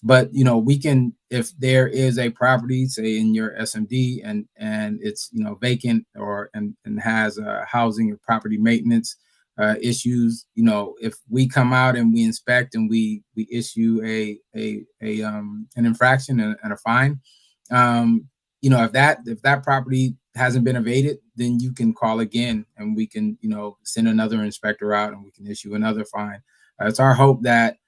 But we can, if there is a property, say in your SMD, and it's vacant and has housing or property maintenance issues, if we come out and we inspect and we issue an infraction and a fine, if that property hasn't been evaded, then you can call again and we can send another inspector out and we can issue another fine. It's our hope that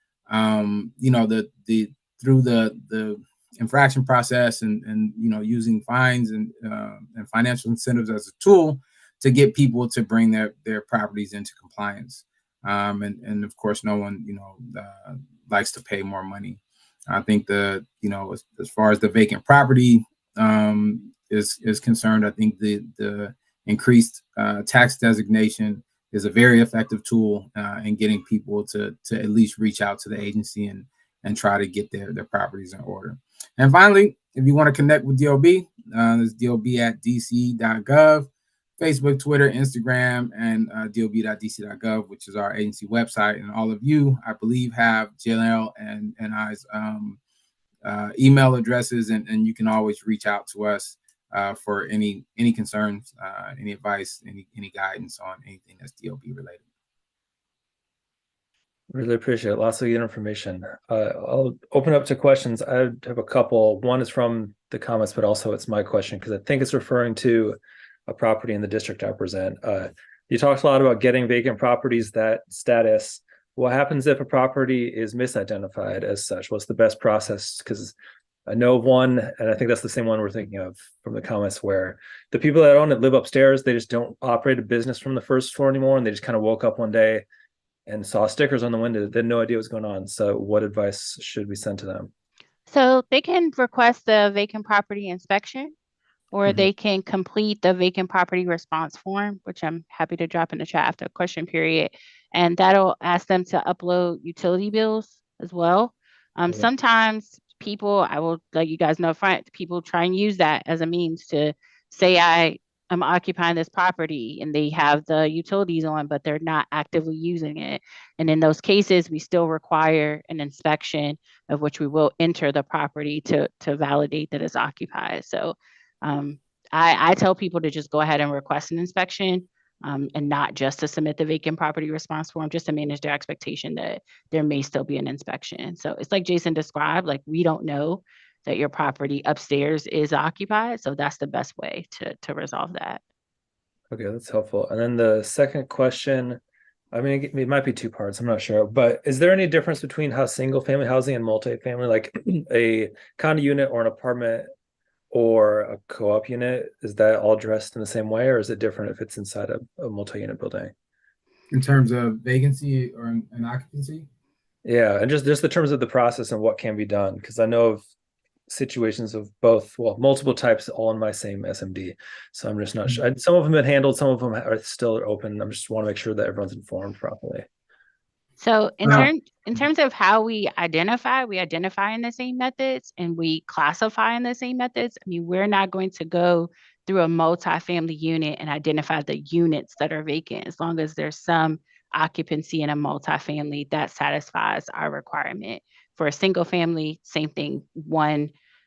through the infraction process and using fines and financial incentives as a tool to get people to bring their properties into compliance. And of course, no one likes to pay more money. I think as far as the vacant property is concerned, I think the increased tax designation is a very effective tool in getting people to at least reach out to the agency and try to get their properties in order. And finally, if you want to connect with DOB, there's dob@dc.gov, Facebook, Twitter, Instagram, and dob.dc.gov, which is our agency website. And all of you, I believe, have JLL and I's email addresses, and you can always reach out to us for any concerns, any advice, any guidance on anything that's DOB related. Really appreciate it. Lots of good information. I'll open up to questions. I have a couple. One is from the comments, but also it's my question because I think it's referring to a property in the district I represent. You talked a lot about getting vacant properties that status. What happens if a property is misidentified as such? What's the best process? Because I know of one, and I think that's the same one we're thinking of from the comments, where the people that own it live upstairs. They just don't operate a business from the first floor anymore, and they just kind of woke up one day and saw stickers on the window. They had no idea what's going on. So what advice should we send to them? So they can request a vacant property inspection, or Mhm. they can complete the vacant property response form, which I'm happy to drop in the chat after the question period. And that'll ask them to upload utility bills as well. Okay. Sometimes people, I will let you guys know front, people try and use that as a means to say I'm occupying this property and they have the utilities on, but they're not actively using it. And in those cases, we still require an inspection of which we will enter the property to validate that it's occupied. So I tell people to just go ahead and request an inspection and not just to submit the vacant property response form, just to manage their expectation that there may still be an inspection. So it's like Jason described, like we don't know that your property upstairs is occupied. So that's the best way to resolve that. Okay, that's helpful. And then the second question, I mean, it might be two parts, I'm not sure, but is there any difference between how single family housing and multifamily, like a condo unit or an apartment or a co-op unit, is that all dressed in the same way, or is it different if it's inside a multi-unit building? In terms of vacancy or an occupancy? Yeah, and just the terms of the process and what can be done, because I know of situations of both, well, multiple types all in my same SMD. So I'm just not sure. Some of them have been handled, some of them are still open. I just want to make sure that everyone's informed properly. So in terms of how we identify in the same methods and we classify in the same methods. I mean, we're not going to go through a multifamily unit and identify the units that are vacant. As long as there's some occupancy in a multifamily, that satisfies our requirement. For a single family, same thing.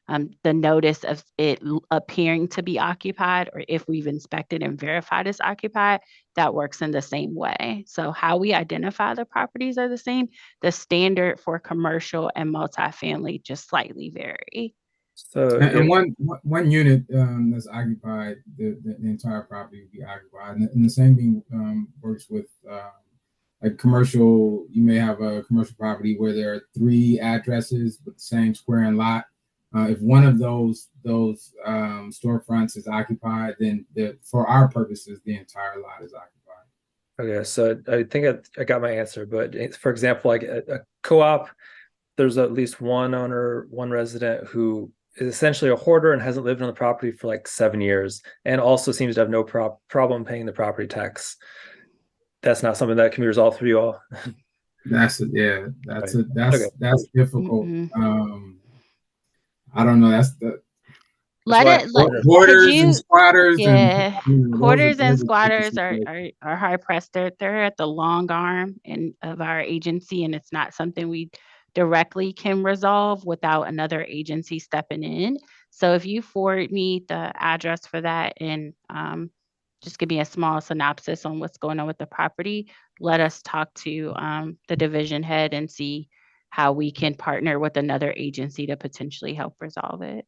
The notice of it appearing to be occupied, or if we've inspected and verified it's occupied, that works in the same way. So how we identify the properties are the same. The standard for commercial and multifamily just slightly vary. So and one unit that's occupied, the entire property will be occupied, and the same thing works with like commercial. You may have a commercial property where there are 3 addresses with the same square and lot. If one of those storefronts is occupied, then for our purposes, the entire lot is occupied. Okay, so I think I got my answer, but for example, like a co-op, there's at least one owner, one resident who is essentially a hoarder and hasn't lived on the property for like 7 years, and also seems to have no problem paying the property tax. That's not something that can be resolved for you all. That's it. Yeah, that's Right. it. That's difficult. I don't know. That's the that's Let why it could hoarders and you squatters and yeah, hoarders and squatters are hard pressed. They're at the long arm of our agency, and it's not something we directly can resolve without another agency stepping in. So if you forward me the address for that and just give me a small synopsis on what's going on with the property, let us talk to the division head and see how we can partner with another agency to potentially help resolve it.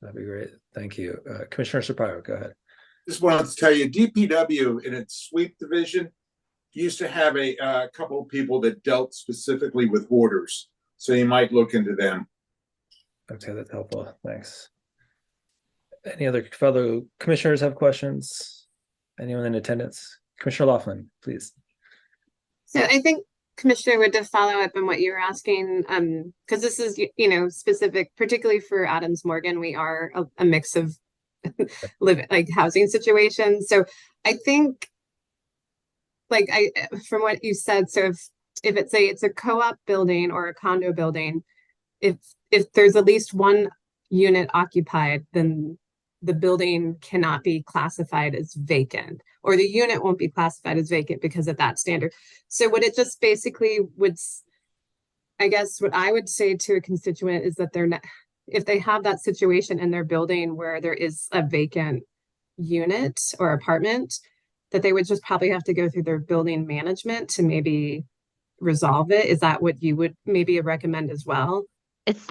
That'd be great. Thank you. Commissioner Sampaio, go ahead. Just wanted to tell you, DPW in its sweep division used to have a couple of people that dealt specifically with hoarders. So you might look into them. Okay, that's helpful. Thanks. Any other fellow commissioners have questions? Anyone in attendance? Commissioner Laughlin, please. So I think Commissioner would to follow up on what you were asking, because this is, specific, particularly for Adams Morgan, we are a mix of housing situations. So I think, from what you said, so if it's a co-op building or a condo building, if there's at least one unit occupied, then the building cannot be classified as vacant, or the unit won't be classified as vacant because of that standard. So what it just basically I guess what I would say to a constituent is that they're not, if they have that situation in their building where there is a vacant unit or apartment, that they would just probably have to go through their building management to maybe resolve it. Is that what you would maybe recommend as well? It's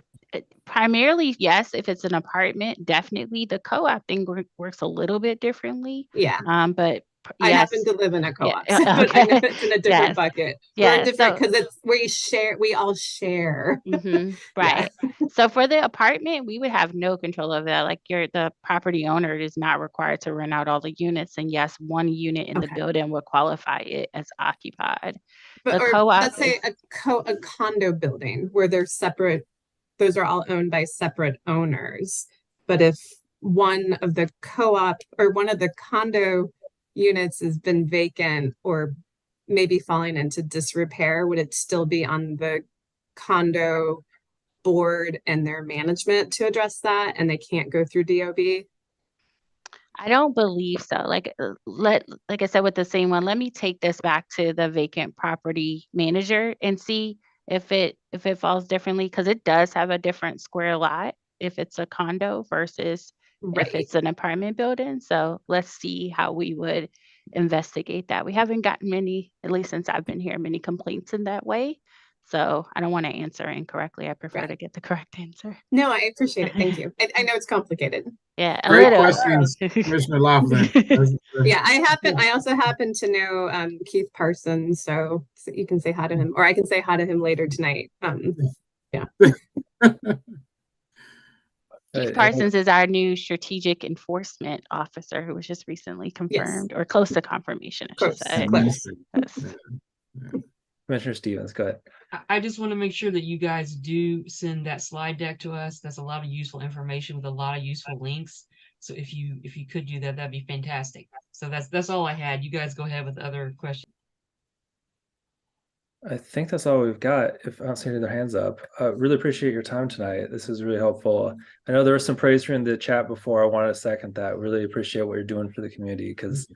primarily, yes, if it's an apartment, definitely. The co-op thing works a little bit differently. Yeah. But I yes. happen to live in a co-op, Yeah, so okay. I know it's in a different bucket. Yeah, Or different because it's we all share. Right. Yeah. So for the apartment, we would have no control of that. Like the property owner is not required to rent out all the units. And yes, one unit in the building would qualify it as occupied. But the co-op, let's say a condo building where they're separate, those are all owned by separate owners. But if one of the co-op or one of the condo units has been vacant or maybe falling into disrepair, would it still be on the condo board and their management to address that, and they can't go through DOB? I don't believe so. Like I said with the same one, let me take this back to the vacant property manager and see if it falls differently, because it does have a different square lot if it's a condo versus if it's an apartment building. So let's see how we would investigate that. We haven't gotten many, at least since I've been here, many complaints in that way. So I don't want to answer incorrectly. I prefer to get the correct answer. No, I appreciate it. Thank you. I know it's complicated. Yeah, a Great little. questions, Commissioner Laughlin. Yeah, I also happen to know Keith Parsons, so you can say hi to him, or I can say hi to him later tonight. Yeah. Keith Parsons is our new strategic enforcement officer who was just recently confirmed, or close to confirmation, I should say. Close. Commissioner Stevens, go ahead. I just want to make sure that you guys do send that slide deck to us. That's a lot of useful information with a lot of useful links. So if you could do that, that'd be fantastic. So that's all I had. You guys go ahead with other questions. I think that's all we've got. If I don't see any other hands up, really appreciate your time tonight. This is really helpful. I know there was some praise for you in the chat before. I wanted to second that. Really appreciate what you're doing for the community, because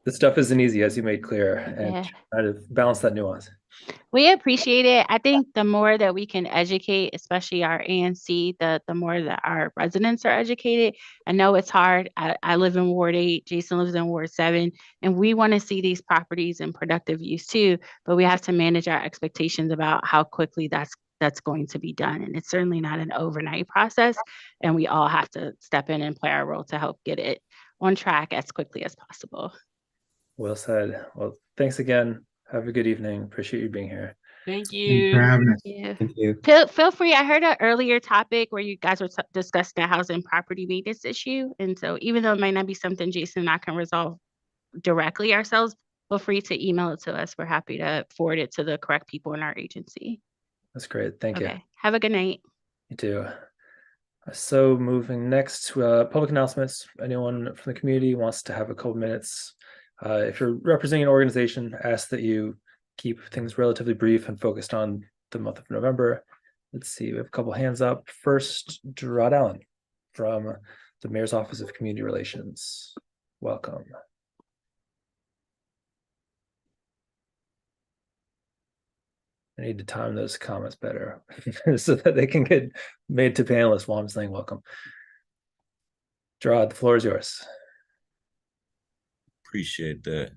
this stuff isn't easy, as you made clear, and try to balance that nuance. We appreciate it. I think the more that we can educate, especially our ANC, the more that our residents are educated. I know it's hard. I live in Ward 8, Jason lives in Ward 7, and we want to see these properties in productive use too, but we have to manage our expectations about how quickly that's going to be done. And it's certainly not an overnight process, and we all have to step in and play our role to help get it on track as quickly as possible. Well said. Well, thanks again. Have a good evening. Appreciate you being here. Thank you. Thank you. Feel free. I heard an earlier topic where you guys were discussing the housing property maintenance issue. And so even though it might not be something Jason and I can resolve directly ourselves, feel free to email it to us. We're happy to forward it to the correct people in our agency. That's great. Thank you. Have a good night. You too. So moving next to public announcements. Anyone from the community wants to have a couple minutes. If you're representing an organization, ask that you keep things relatively brief and focused on the month of November. Let's see, we have a couple hands up. First, Gerard Allen from the Mayor's Office of Community Relations. Welcome. I need to time those comments better so that they can get made to panelists while I'm saying welcome. Gerard, the floor is yours. Appreciate that.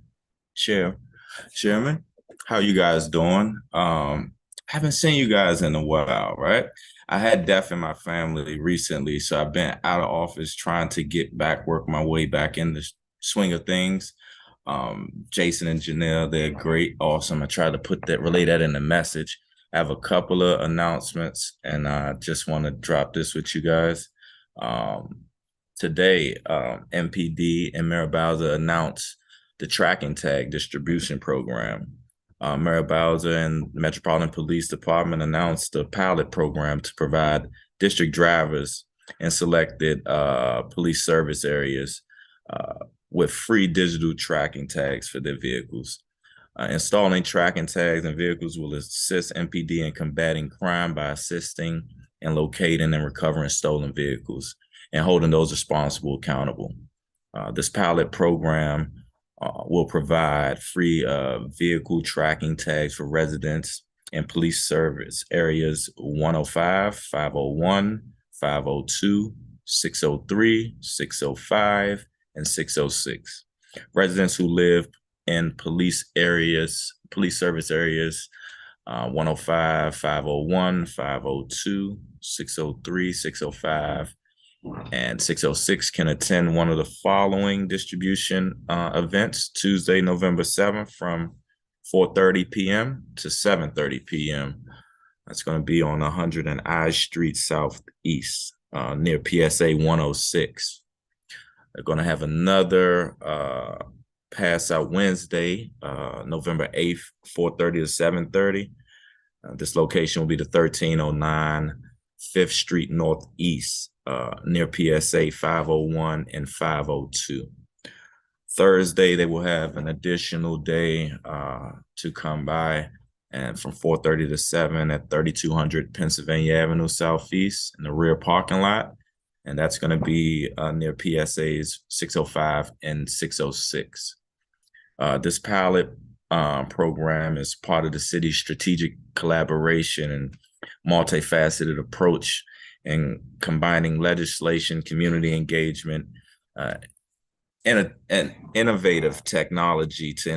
Chairman, how you guys doing? Haven't seen you guys in a while, right? I had death in my family recently, so I've been out of office trying to work my way back in the swing of things. Jason and Janelle, they're great, awesome. I try to relay that in the message. I have a couple of announcements, and I just want to drop this with you guys. Today, MPD and Mayor Bowser announced the tracking tag distribution program. Mayor Bowser and the Metropolitan Police Department announced a pilot program to provide district drivers in selected police service areas with free digital tracking tags for their vehicles. Installing tracking tags in vehicles will assist MPD in combating crime by assisting in locating and recovering stolen vehicles and holding those responsible accountable. This pilot program will provide free vehicle tracking tags for residents in police service areas 105, 501, 502, 603, 605, and 606. Residents who live in police service areas 105, 501, 502, 603, 605, and 606 can attend one of the following distribution events: Tuesday, November 7th from 4:30 p.m. to 7:30 p.m. That's going to be on 100 and I Street Southeast near PSA 106. They're going to have another pass out Wednesday, November 8th, 4:30 to 7:30. This location will be the 1309 5th Street Northeast near PSA 501 and 502. Thursday, they will have an additional day to come by, and from 4:30 to 7 at 3200 Pennsylvania Avenue Southeast in the rear parking lot. And that's going to be near PSAs 605 and 606. This pilot program is part of the city's strategic collaboration and multifaceted approach in combining legislation, community engagement, and innovative technology to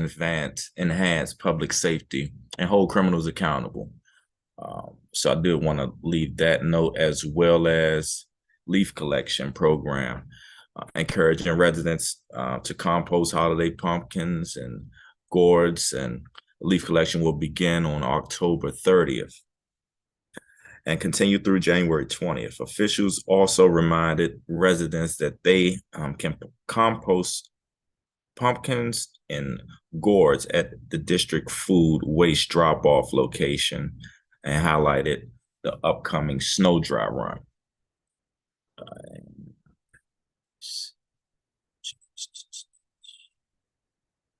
enhance public safety and hold criminals accountable. So I do want to leave that note, as well as leaf collection program, encouraging residents to compost holiday pumpkins and gourds, and leaf collection will begin on October 30th and continue through January 20th. Officials also reminded residents that they can compost pumpkins and gourds at the district food waste drop-off location, and highlighted the upcoming snow dry run.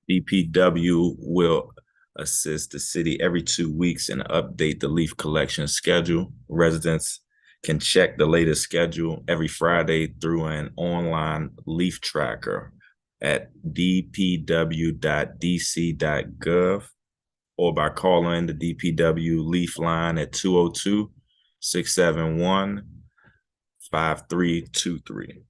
DPW will assist the city every 2 weeks and update the leaf collection schedule. Residents can check the latest schedule every Friday through an online leaf tracker at dpw.dc.gov or by calling the DPW leaf line at 202-671-5323.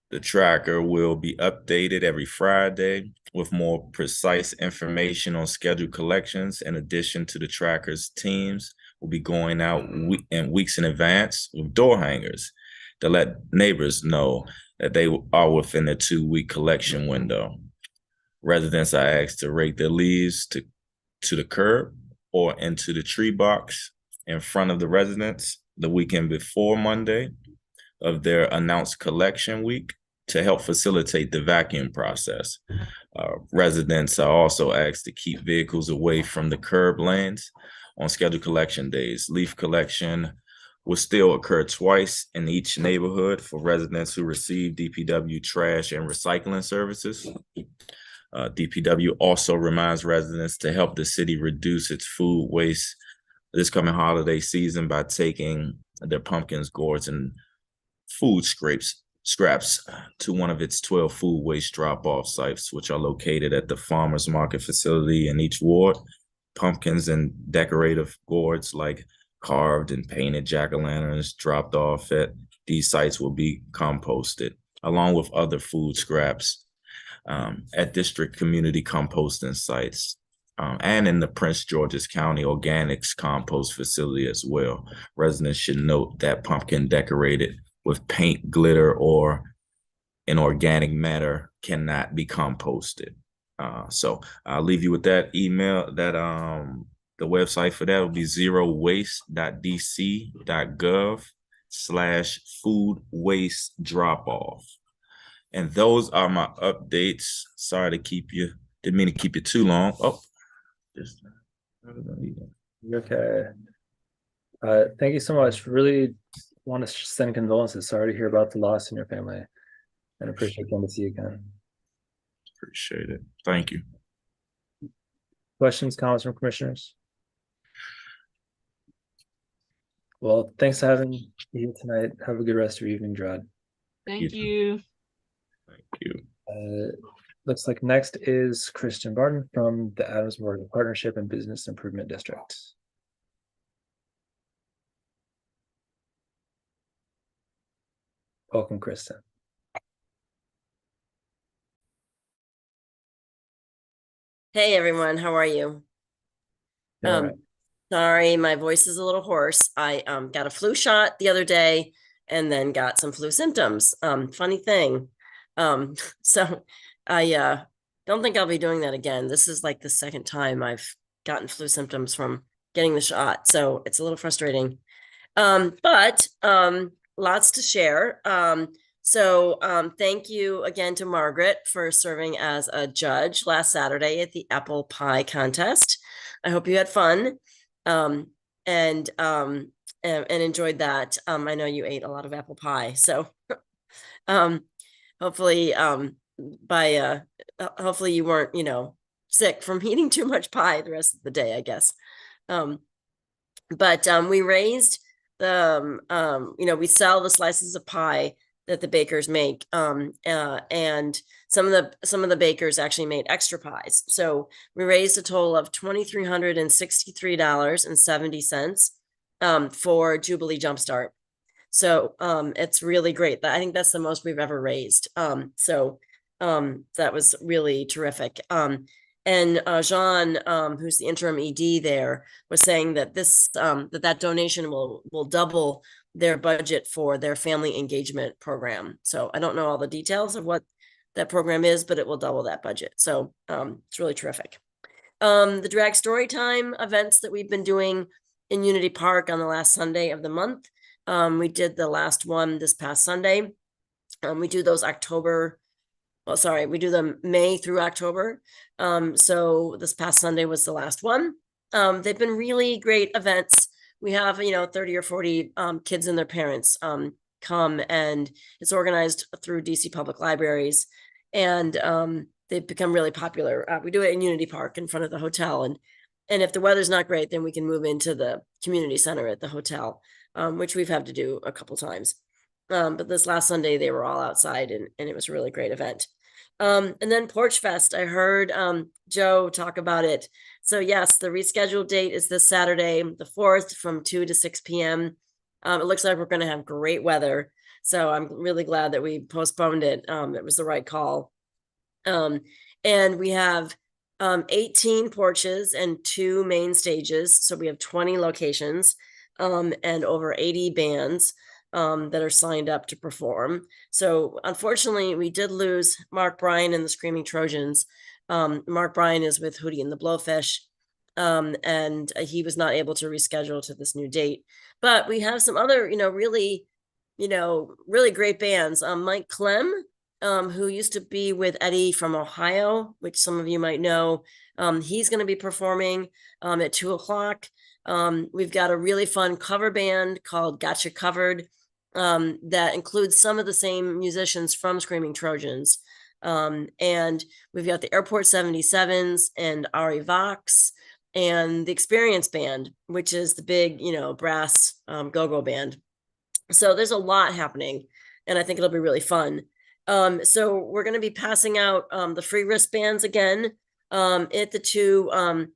The tracker will be updated every Friday with more precise information on scheduled collections. In addition to the tracker's teams will be going out weeks in advance with door hangers to let neighbors know that they are within the 2-week collection window. Residents are asked to rake their leaves to the curb or into the tree box in front of the residence the weekend before Monday of their announced collection week to help facilitate the vacuum process. Residents are also asked to keep vehicles away from the curb lanes on scheduled collection days. Leaf collection will still occur twice in each neighborhood for residents who receive DPW trash and recycling services. DPW also reminds residents to help the city reduce its food waste this coming holiday season by taking their pumpkins, gourds, and food scraps to one of its 12 food waste drop-off sites, which are located at the farmers market facility in each ward. Pumpkins and decorative gourds like carved and painted jack-o'-lanterns dropped off at these sites will be composted, along with other food scraps at district community composting sites. And in the Prince George's County Organics Compost Facility as well. Residents should note that pumpkin decorated with paint, glitter, or in organic matter cannot be composted. So I'll leave you with that email, that the website for that will be zerowaste.dc.gov/food waste drop off. And those are my updates. Sorry to keep you, didn't mean to keep you too long. Oh, just You're okay. Thank you so much. Really want to send condolences. Sorry to hear about the loss in your family, and appreciate coming to see you again. appreciate it. Thank you. Questions, comments from commissioners? Well, thanks for having you here tonight. Have a good rest of your evening, Gerard. Thank you. Thank you. Looks like next is Christian Barton from the Adams Morgan Partnership and Business Improvement District. Welcome, Kristen. Hey everyone, how are you? All right. Sorry, my voice is a little hoarse. I got a flu shot the other day and then got some flu symptoms. Funny thing. So I don't think I'll be doing that again. This is like the second time I've gotten flu symptoms from getting the shot. So it's a little frustrating. But lots to share. So thank you again to Margaret for serving as a judge last Saturday at the apple pie contest. I hope you had fun and enjoyed that. I know you ate a lot of apple pie, so hopefully hopefully you weren't, sick from eating too much pie the rest of the day, I guess. But we raised the, we sell the slices of pie that the bakers make, and some of the bakers actually made extra pies. So we raised a total of $2,363.70 for Jubilee Jumpstart. So it's really great. I think that's the most we've ever raised. So that was really terrific. And Jean, who's the interim ED there, was saying that that donation will double their budget for their family engagement program. So I don't know all the details of what that program is, but it will double that budget. So it's really terrific. The drag story time events that we've been doing in Unity Park on the last Sunday of the month. We did the last one this past Sunday. We do those we do them May through October. So this past Sunday was the last one. They've been really great events. We have, 30 or 40 kids and their parents come, and it's organized through DC Public Libraries. And they've become really popular. We do it in Unity Park in front of the hotel. And if the weather's not great, then we can move into the community center at the hotel, which we've had to do a couple times. But this last Sunday, they were all outside, and it was a really great event. And then Porch Fest, I heard Joe talk about it. So yes, the rescheduled date is this Saturday, the 4th, from 2 to 6 p.m. It looks like we're going to have great weather. So I'm really glad that we postponed it. It was the right call. And we have 18 porches and 2 main stages. So we have 20 locations and over 80 bands that are signed up to perform. So unfortunately, we did lose Mark Bryan and the Screaming Trojans. Mark Bryan is with Hootie and the Blowfish, and he was not able to reschedule to this new date. But we have some other, really great bands. Mike Clem, who used to be with Eddie from Ohio, which some of you might know. He's going to be performing at 2:00. We've got a really fun cover band called Gotcha Covered that includes some of the same musicians from Screaming Trojans. And we've got the Airport 77s and Ari Vox and the Experience Band, which is the big, brass go-go band. So there's a lot happening, and I think it'll be really fun. So we're going to be passing out the free wristbands again at the two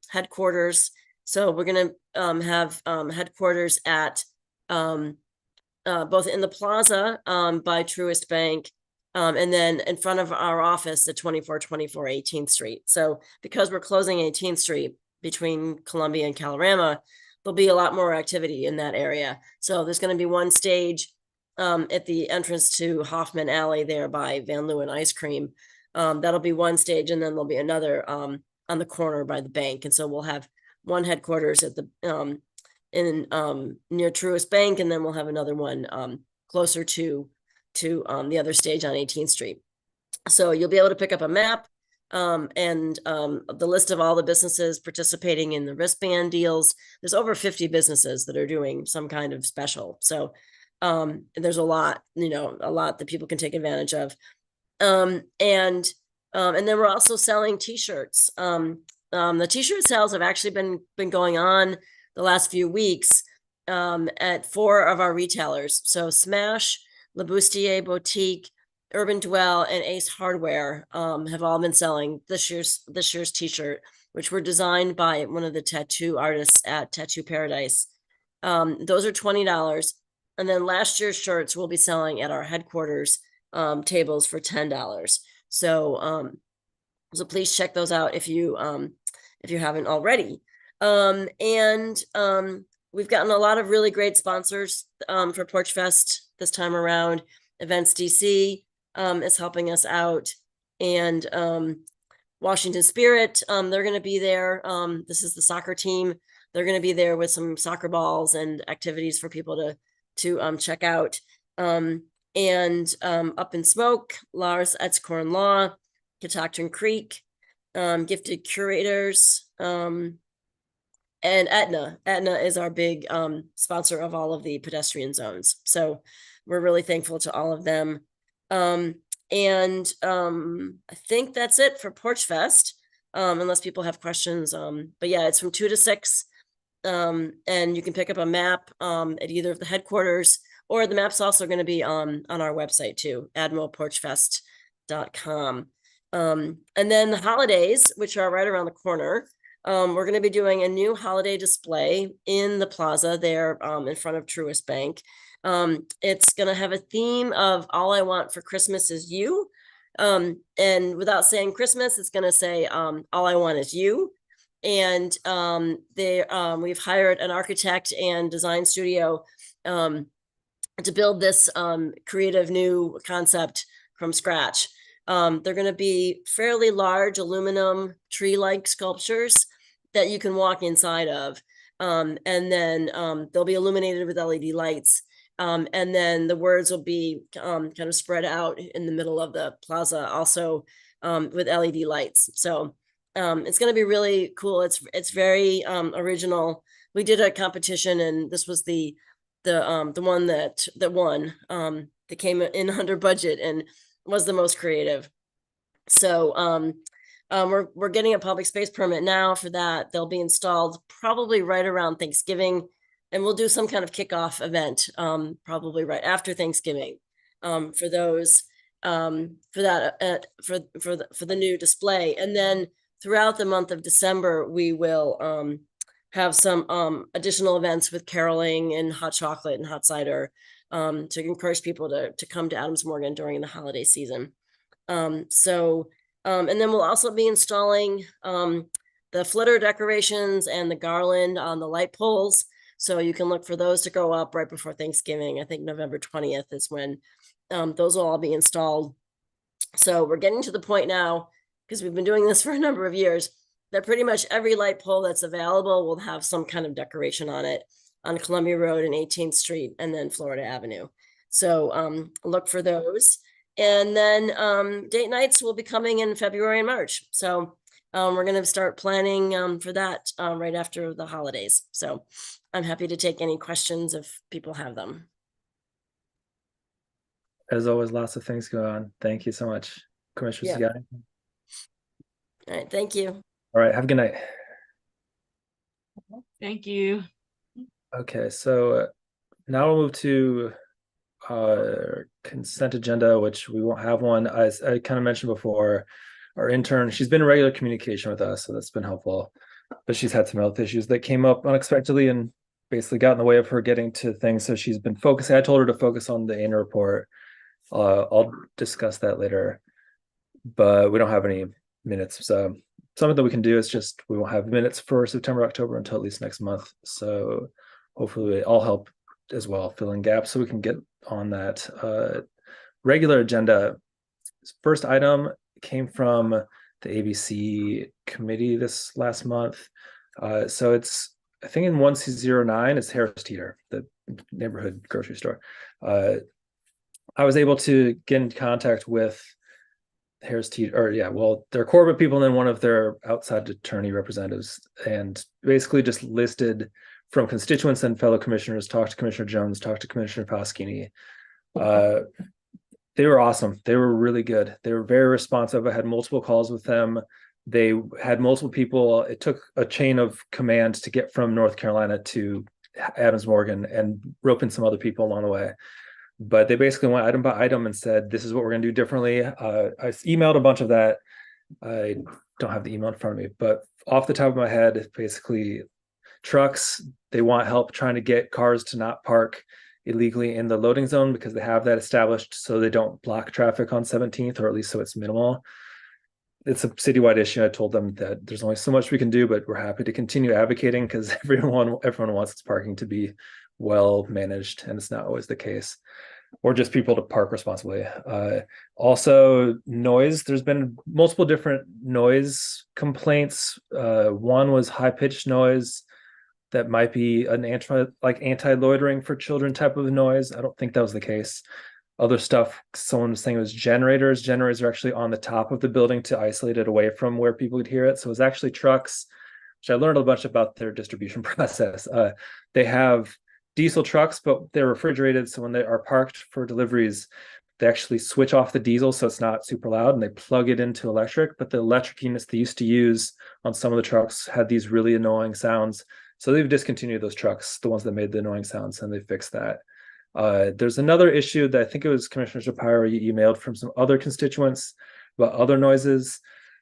headquarters. So we're going to have headquarters at both in the plaza by Truist Bank, and then in front of our office at 2424 18th Street. So because we're closing 18th Street between Columbia and Calorama, there'll be a lot more activity in that area. So there's going to be one stage at the entrance to Hoffman Alley there by Van Leeuwen Ice Cream. That'll be one stage, and then there'll be another on the corner by the bank. And so we'll have one headquarters at the near Truist Bank, and then we'll have another one closer to the other stage on 18th Street. So you'll be able to pick up a map and the list of all the businesses participating in the wristband deals. There's over 50 businesses that are doing some kind of special. So there's a lot that people can take advantage of. And then we're also selling t-shirts. The t-shirt sales have actually been going on the last few weeks at 4 of our retailers. So Smash, Le Bustier Boutique, Urban Dwell, and Ace Hardware have all been selling this year's t-shirt, which were designed by one of the tattoo artists at Tattoo Paradise. Those are $20. And then last year's shirts we'll be selling at our headquarters tables for $10. So please check those out if you haven't already. We've gotten a lot of really great sponsors for Porch Fest this time around. Events DC is helping us out, and Washington Spirit, they're going to be there. This is the soccer team. They're going to be there with some soccer balls and activities for people to check out. And Up in Smoke, Lars Etzkorn Law, Catoctin Creek, Gifted Curators, and Aetna. Aetna is our big sponsor of all of the pedestrian zones. So we're really thankful to all of them. I think that's it for Porch Fest, unless people have questions. But yeah, it's from 2 to 6. And you can pick up a map at either of the headquarters, or the map's also going to be on our website too, admiralporchfest.com. And then the holidays, which are right around the corner. We're going to be doing a new holiday display in the plaza there in front of Truist Bank. It's going to have a theme of All I Want for Christmas Is You. And without saying Christmas, it's going to say All I Want Is You. And we've hired an architect and design studio to build this creative new concept from scratch. They're going to be fairly large aluminum tree-like sculptures that you can walk inside of. And then they'll be illuminated with LED lights. And then the words will be kind of spread out in the middle of the plaza, also with LED lights. So it's going to be really cool. It's very original. We did a competition, and this was the one that won, that came in under budget and was the most creative. So we're getting a public space permit now for that. They'll be installed probably right around Thanksgiving, and we'll do some kind of kickoff event probably right after Thanksgiving for those for the new display. And then throughout the month of December, we will have some additional events with caroling and hot chocolate and hot cider to encourage people to come to Adams Morgan during the holiday season. And then we'll also be installing the flitter decorations and the garland on the light poles. So you can look for those to go up right before Thanksgiving. I think November 20th is when those will all be installed. So we're getting to the point now, because we've been doing this for a number of years, that pretty much every light pole that's available will have some kind of decoration on it on Columbia Road and 18th Street and then Florida Avenue. So look for those. And then date nights will be coming in February and March. So we're going to start planning for that right after the holidays. So I'm happy to take any questions if people have them. As always, lots of things going on. Thank you so much, Commissioner Yeah. Sagani. All right, thank you. All right, have a good night. Thank you. Okay, so now we'll move to consent agenda, which we won't have one. As I kind of mentioned before, our intern, she's been in regular communication with us, so that's been helpful. But she's had some health issues that came up unexpectedly and basically got in the way of her getting to things. So she's been focusing. I told her to focus on the annual report. I'll discuss that later, but we don't have any minutes. So something that we can do is just we won't have minutes for September, October until at least next month. So hopefully I'll help as well fill in gaps so we can get on that regular agenda. First item came from the ABC committee this last month. So it's, I think in 1C09 is Harris Teeter, the neighborhood grocery store. I was able to get in contact with Harris Teeter, or yeah, well, their corporate people and then one of their outside attorney representatives, and basically just listed from constituents and fellow commissioners, talked to Commissioner Jones, talked to Commissioner Paschini. They were awesome. They were really good. They were very responsive. I had multiple calls with them. They had multiple people. It took a chain of command to get from North Carolina to Adams Morgan and rope in some other people along the way. But they basically went item by item and said, this is what we're going to do differently. I emailed a bunch of that. I don't have the email in front of me, but off the top of my head, basically trucks, they want help trying to get cars to not park illegally in the loading zone because they have that established so they don't block traffic on 17th, or at least so it's minimal. It's a citywide issue. I told them that there's only so much we can do, but we're happy to continue advocating because everyone wants its parking to be well managed, and it's not always the case, or just people to park responsibly. Also, noise. There's been multiple different noise complaints. One was high-pitched noise that might be an anti-loitering for children type of noise. I don't think that was the case. Other stuff, someone was saying it was generators. Generators are actually on the top of the building to isolate it away from where people could hear it. So it was actually trucks, which I learned a bunch about their distribution process. They have diesel trucks, but they're refrigerated. So when they are parked for deliveries, they actually switch off the diesel so it's not super loud and they plug it into electric. But the electric units they used to use on some of the trucks had these really annoying sounds. So they've discontinued those trucks, the ones that made the annoying sounds, and they fixed that. There's another issue that I think it was Commissioner Shapiro you emailed from some other constituents about other noises.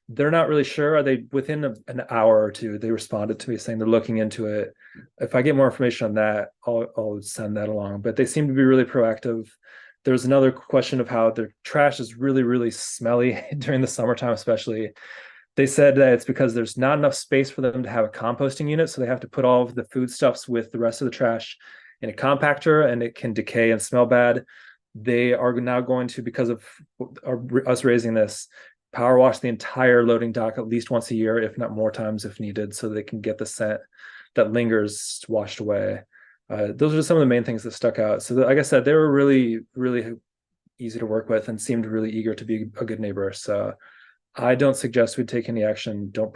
They're not really sure. Are they within an hour or two? They responded to me saying they're looking into it. If I get more information on that, I'll send that along. But they seem to be really proactive. There's another question of how their trash is really, really smelly during the summertime, especially. They said that it's because there's not enough space for them to have a composting unit. So they have to put all of the foodstuffs with the rest of the trash in a compactor, and it can decay and smell bad. They are now going to, because of us raising this, power wash the entire loading dock at least once a year, if not more times if needed, so they can get the scent that lingers washed away. Those are some of the main things that stuck out. So like I said, they were really, really easy to work with and seemed really eager to be a good neighbor. So I don't suggest we take any action. Don't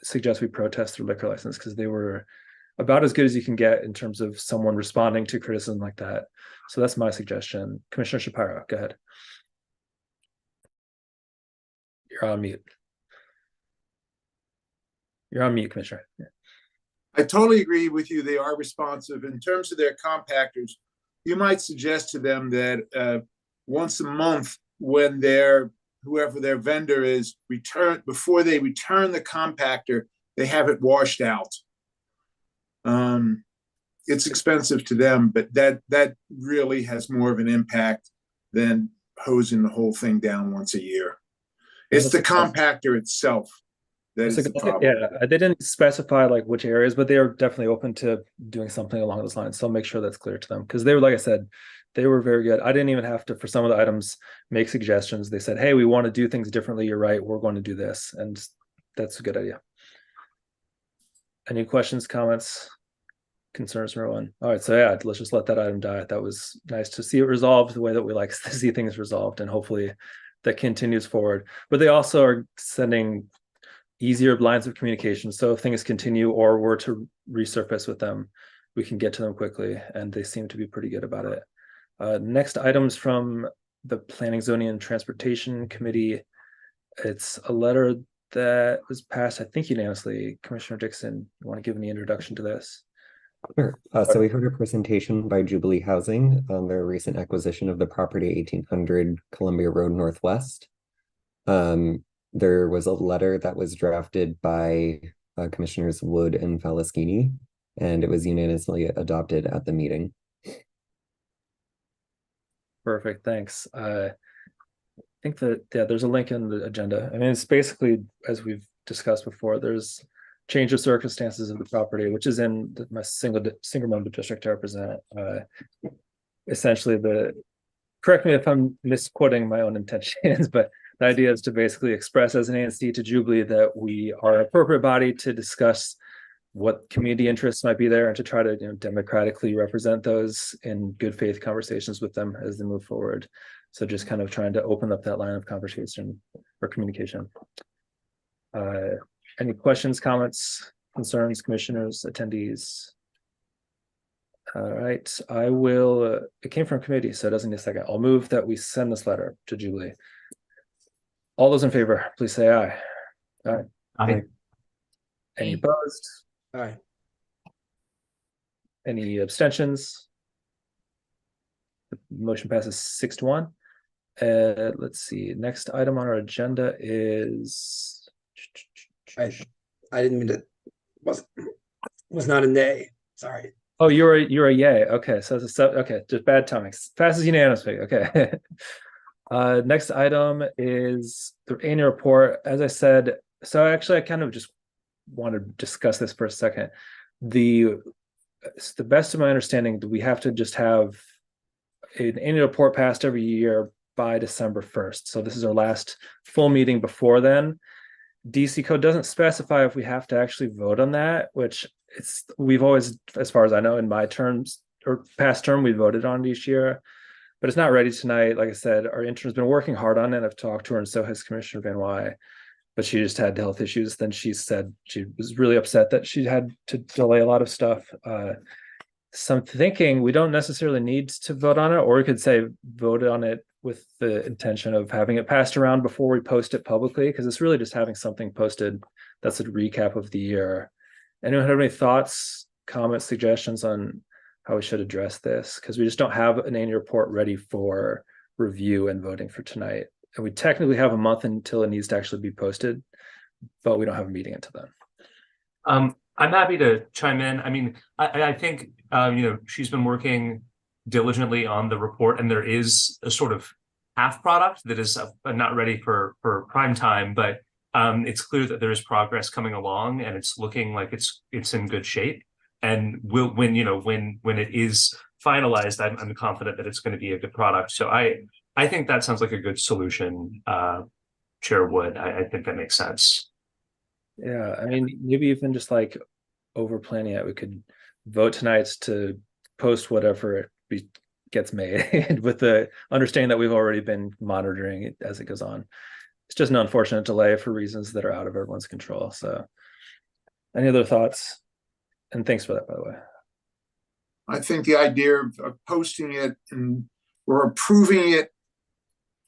suggest we protest their liquor license, because they were about as good as you can get in terms of someone responding to criticism like that. So that's my suggestion. Commissioner Shapiro, go ahead. You're on mute. You're on mute, Commissioner. Yeah. I totally agree with you. They are responsive. In terms of their compactors, you might suggest to them that once a month, when whoever their vendor is, before they return the compactor, they have it washed out. It's expensive to them, but that really has more of an impact than hosing the whole thing down once a year. It's the compactor itself that is the problem. Yeah, they didn't specify like which areas, but they are definitely open to doing something along those lines. So I'll make sure that's clear to them, because they were, like I said, they were very good. I didn't even have to, for some of the items, make suggestions. They said, hey, we want to do things differently. You're right. We're going to do this. And that's a good idea. Any questions, comments, concerns from everyone? All right. So yeah, let's just let that item die. That was nice to see it resolved the way that we like to see things resolved. And hopefully that continues forward. But they also are sending easier lines of communication. So if things continue or were to resurface with them, we can get to them quickly, and they seem to be pretty good about it. Next items from the Planning, Zoning, and Transportation Committee. It's a letter that was passed, I think, unanimously. Commissioner Dixon, you want to give any introduction to this? Sure. So we heard a presentation by Jubilee Housing on their recent acquisition of the property 1800 Columbia Road Northwest. There was a letter that was drafted by Commissioners Wood and Falaschini, and it was unanimously adopted at the meeting. Perfect, thanks. I think that, yeah, there's a link in the agenda. I mean, it's basically, as we've discussed before, there's change of circumstances of the property, which is in my single member district I represent. Essentially, correct me if I'm misquoting my own intentions, but the idea is to basically express as an ANC to Jubilee that we are an appropriate body to discuss what community interests might be there and to try to, democratically represent those in good faith conversations with them as they move forward. So just kind of trying to open up that line of conversation or communication. Any questions, comments, concerns, commissioners, attendees? All right, I will, it came from committee, so it doesn't need a second. I'll move that we send this letter to Jubilee. All those in favor, please say aye. Aye. Aye. Any opposed? Aye. Any abstentions? The motion passes 6-1. Let's see, next item on our agenda is... I didn't mean to, was not a nay, sorry. Oh, you're a yay. Okay, so it's okay, just bad timing. Passes unanimously. Okay. Next item is the annual report. As I said, so actually I kind of just want to discuss this for a second. The best of my understanding, we have to just have an annual report passed every year by December 1st. So this is our last full meeting before then. DC code doesn't specify if we have to actually vote on that, which we've always, as far as I know, in my terms or past term, we voted on it each year, but it's not ready tonight. Like I said, our intern's been working hard on it. I've talked to her, and so has Commissioner Van Wy, but she just had health issues. Then she said she was really upset that she had to delay a lot of stuff. So I'm thinking we don't necessarily need to vote on it, or we could say vote on it with the intention of having it passed around before we post it publicly, because it's really just having something posted that's a recap of the year. Anyone have any thoughts, comments, suggestions on how we should address this? Because we just don't have an annual report ready for review and voting for tonight. And we technically have a month until it needs to actually be posted, but we don't have a meeting until then. I'm happy to chime in. I mean, I think, she's been working diligently on the report, and there is a sort of half product that is not ready for prime time, but it's clear that there is progress coming along, and it's looking like it's in good shape. And when it is finalized, I'm confident that it's going to be a good product. So I think that sounds like a good solution, Chair Wood. I think that makes sense. Yeah, I mean, maybe even just like over planning it, we could vote tonight to post whatever gets made with the understanding that we've already been monitoring it as it goes on. It's just an unfortunate delay for reasons that are out of everyone's control. So any other thoughts? And thanks for that, by the way. I think the idea of posting it or approving it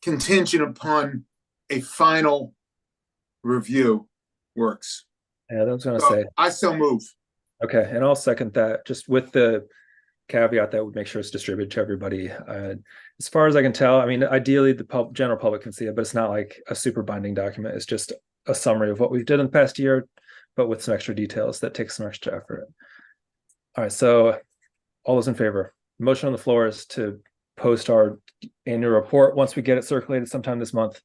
contingent upon a final review works. Yeah, that was going to say. I still move. Okay, and I'll second that, just with the caveat that would make sure it's distributed to everybody. As far as I can tell, I mean, ideally the general public can see it, but it's not like a super binding document. It's just a summary of what we did in the past year, but with some extra details that takes some extra effort. All right, so all those in favor? Motion on the floor is to post our annual report once we get it circulated sometime this month.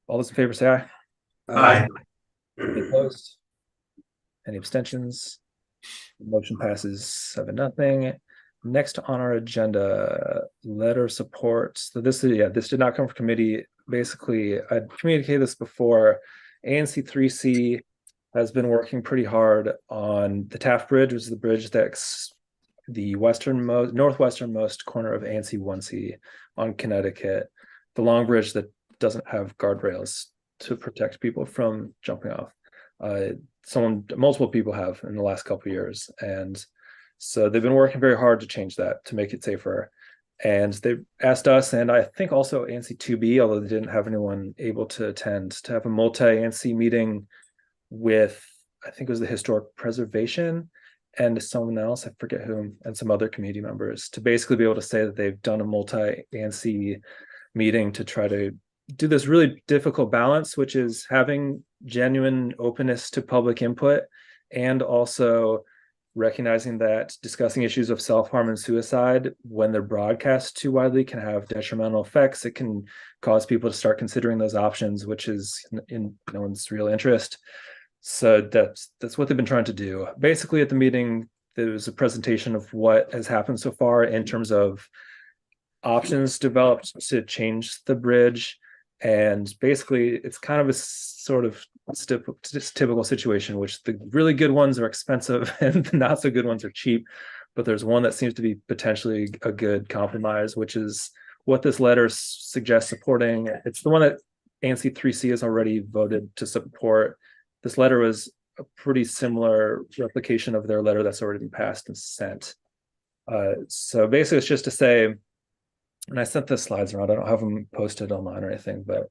All those in favor say aye. Aye. Any opposed? Any abstentions? The motion passes 7-0. Next on our agenda, letter of support. So this did not come from committee. Basically, I'd communicated this before. ANC 3C has been working pretty hard on the Taft Bridge, which is the bridge that's the northwesternmost corner of ANC 1C on Connecticut. The long bridge that doesn't have guardrails to protect people from jumping off. Multiple people have in the last couple of years, and so they've been working very hard to change that, to make it safer. And they asked us, and I think also ANC 2B, although they didn't have anyone able to attend, to have a multi-ANC meeting with, I think it was the Historic Preservation and someone else, I forget whom, and some other community members, to basically be able to say that they've done a multi-ANC meeting to try to do this really difficult balance, which is having genuine openness to public input and also recognizing that discussing issues of self-harm and suicide when they're broadcast too widely can have detrimental effects. It can cause people to start considering those options, which is in no one's real interest. So that's what they've been trying to do. Basically, at the meeting, there was a presentation of what has happened so far in terms of options developed to change the bridge. And basically, it's kind of a sort of typical situation, which the really good ones are expensive and the not so good ones are cheap. But there's one that seems to be potentially a good compromise, which is what this letter suggests supporting. It's the one that ANC 3C has already voted to support. This letter was a pretty similar replication of their letter that's already been passed and sent. So basically, it's just to say, and I sent the slides around, I don't have them posted online or anything, but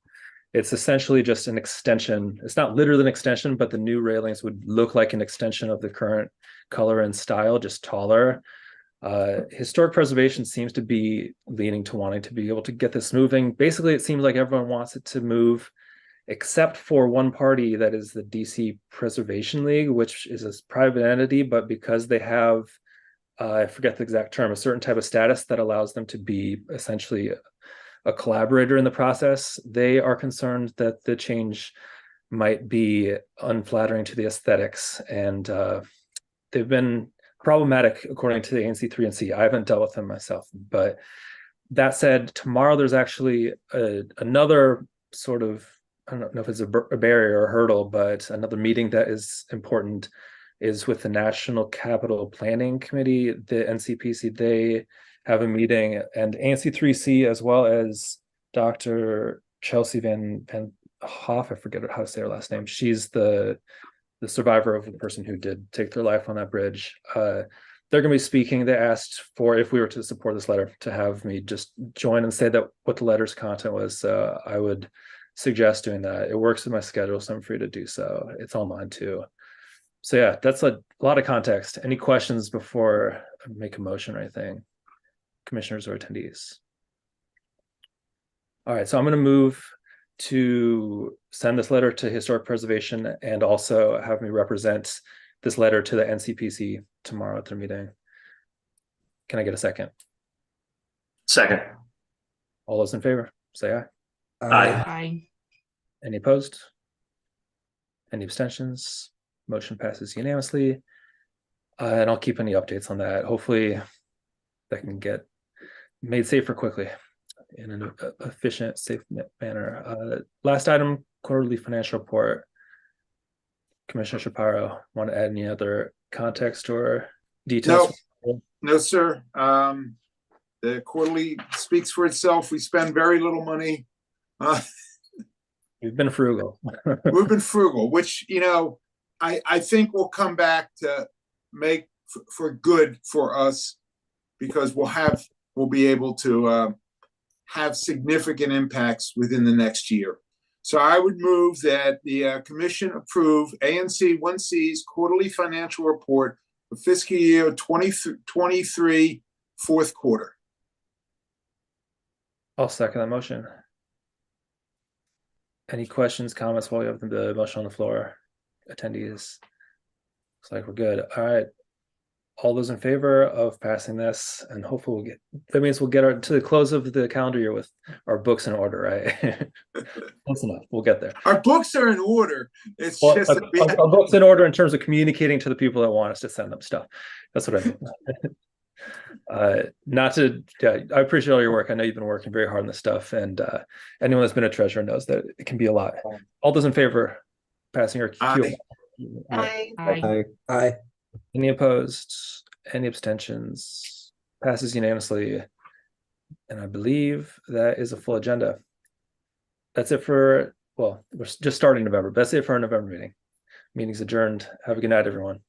it's essentially just an extension. It's not literally an extension, but the new railings would look like an extension of the current color and style, just taller. Historic preservation seems to be leaning to wanting to be able to get this moving. Basically, it seems like everyone wants it to move, except for one party, that is the DC Preservation League, which is a private entity, but because they have I forget the exact term, a certain type of status that allows them to be essentially a collaborator in the process. They are concerned that the change might be unflattering to the aesthetics, and they've been problematic according to the ANC 3 and C. I haven't dealt with them myself, but that said, tomorrow there's actually another sort of, I don't know if it's a barrier or a hurdle, but another meeting that is important is with the National Capital Planning Committee, the NCPC. They have a meeting, and ANC 3C, as well as Dr. Chelsea Van Hoff, I forget how to say her last name. She's the survivor of the person who did take their life on that bridge. They're going to be speaking. They asked for, if we were to support this letter, to have me just join and say that what the letter's content was. I would suggest doing that. It works with my schedule, so I'm free to do so. It's online too. So yeah, that's a lot of context. Any questions before I make a motion or anything, commissioners or attendees? All right, so I'm going to move to send this letter to Historic Preservation and also have me represent this letter to the NCPC tomorrow at their meeting. Can I get a second? Second. All those in favor, say aye. Aye. Aye. Any opposed? Any abstentions? Motion passes unanimously. And I'll keep any updates on that. Hopefully that can get made safer quickly in an efficient, safe manner. Last item, quarterly financial report. Commissioner Shapiro, want to add any other context or details? No, sir. The quarterly speaks for itself. We spend very little money. We've been frugal. We've been frugal, which, I think will come back to make for good for us, because we'll be able to have significant impacts within the next year. So I would move that the commission approve ANC 1C's quarterly financial report for fiscal year 2023 fourth quarter. I'll second that motion. Any questions, comments while we have the motion on the floor? Attendees? Looks like we're good. All right. All those in favor of passing this, and hopefully that means we'll get to the close of the calendar year with our books in order, right? Close enough. We'll get there. Our books are in order. It's Well, just our books in order in terms of communicating to the people that want us to send them stuff. That's what I mean. I appreciate all your work. I know you've been working very hard on this stuff, and anyone that's been a treasurer knows that it can be a lot. All those in favor passing your Aye. Aye. Aye. Aye. Any opposed? Any abstentions? Passes unanimously. And I believe that is a full agenda. That's it for, well, we're just starting November. That's it for our November meeting. Meeting's adjourned. Have a good night, everyone.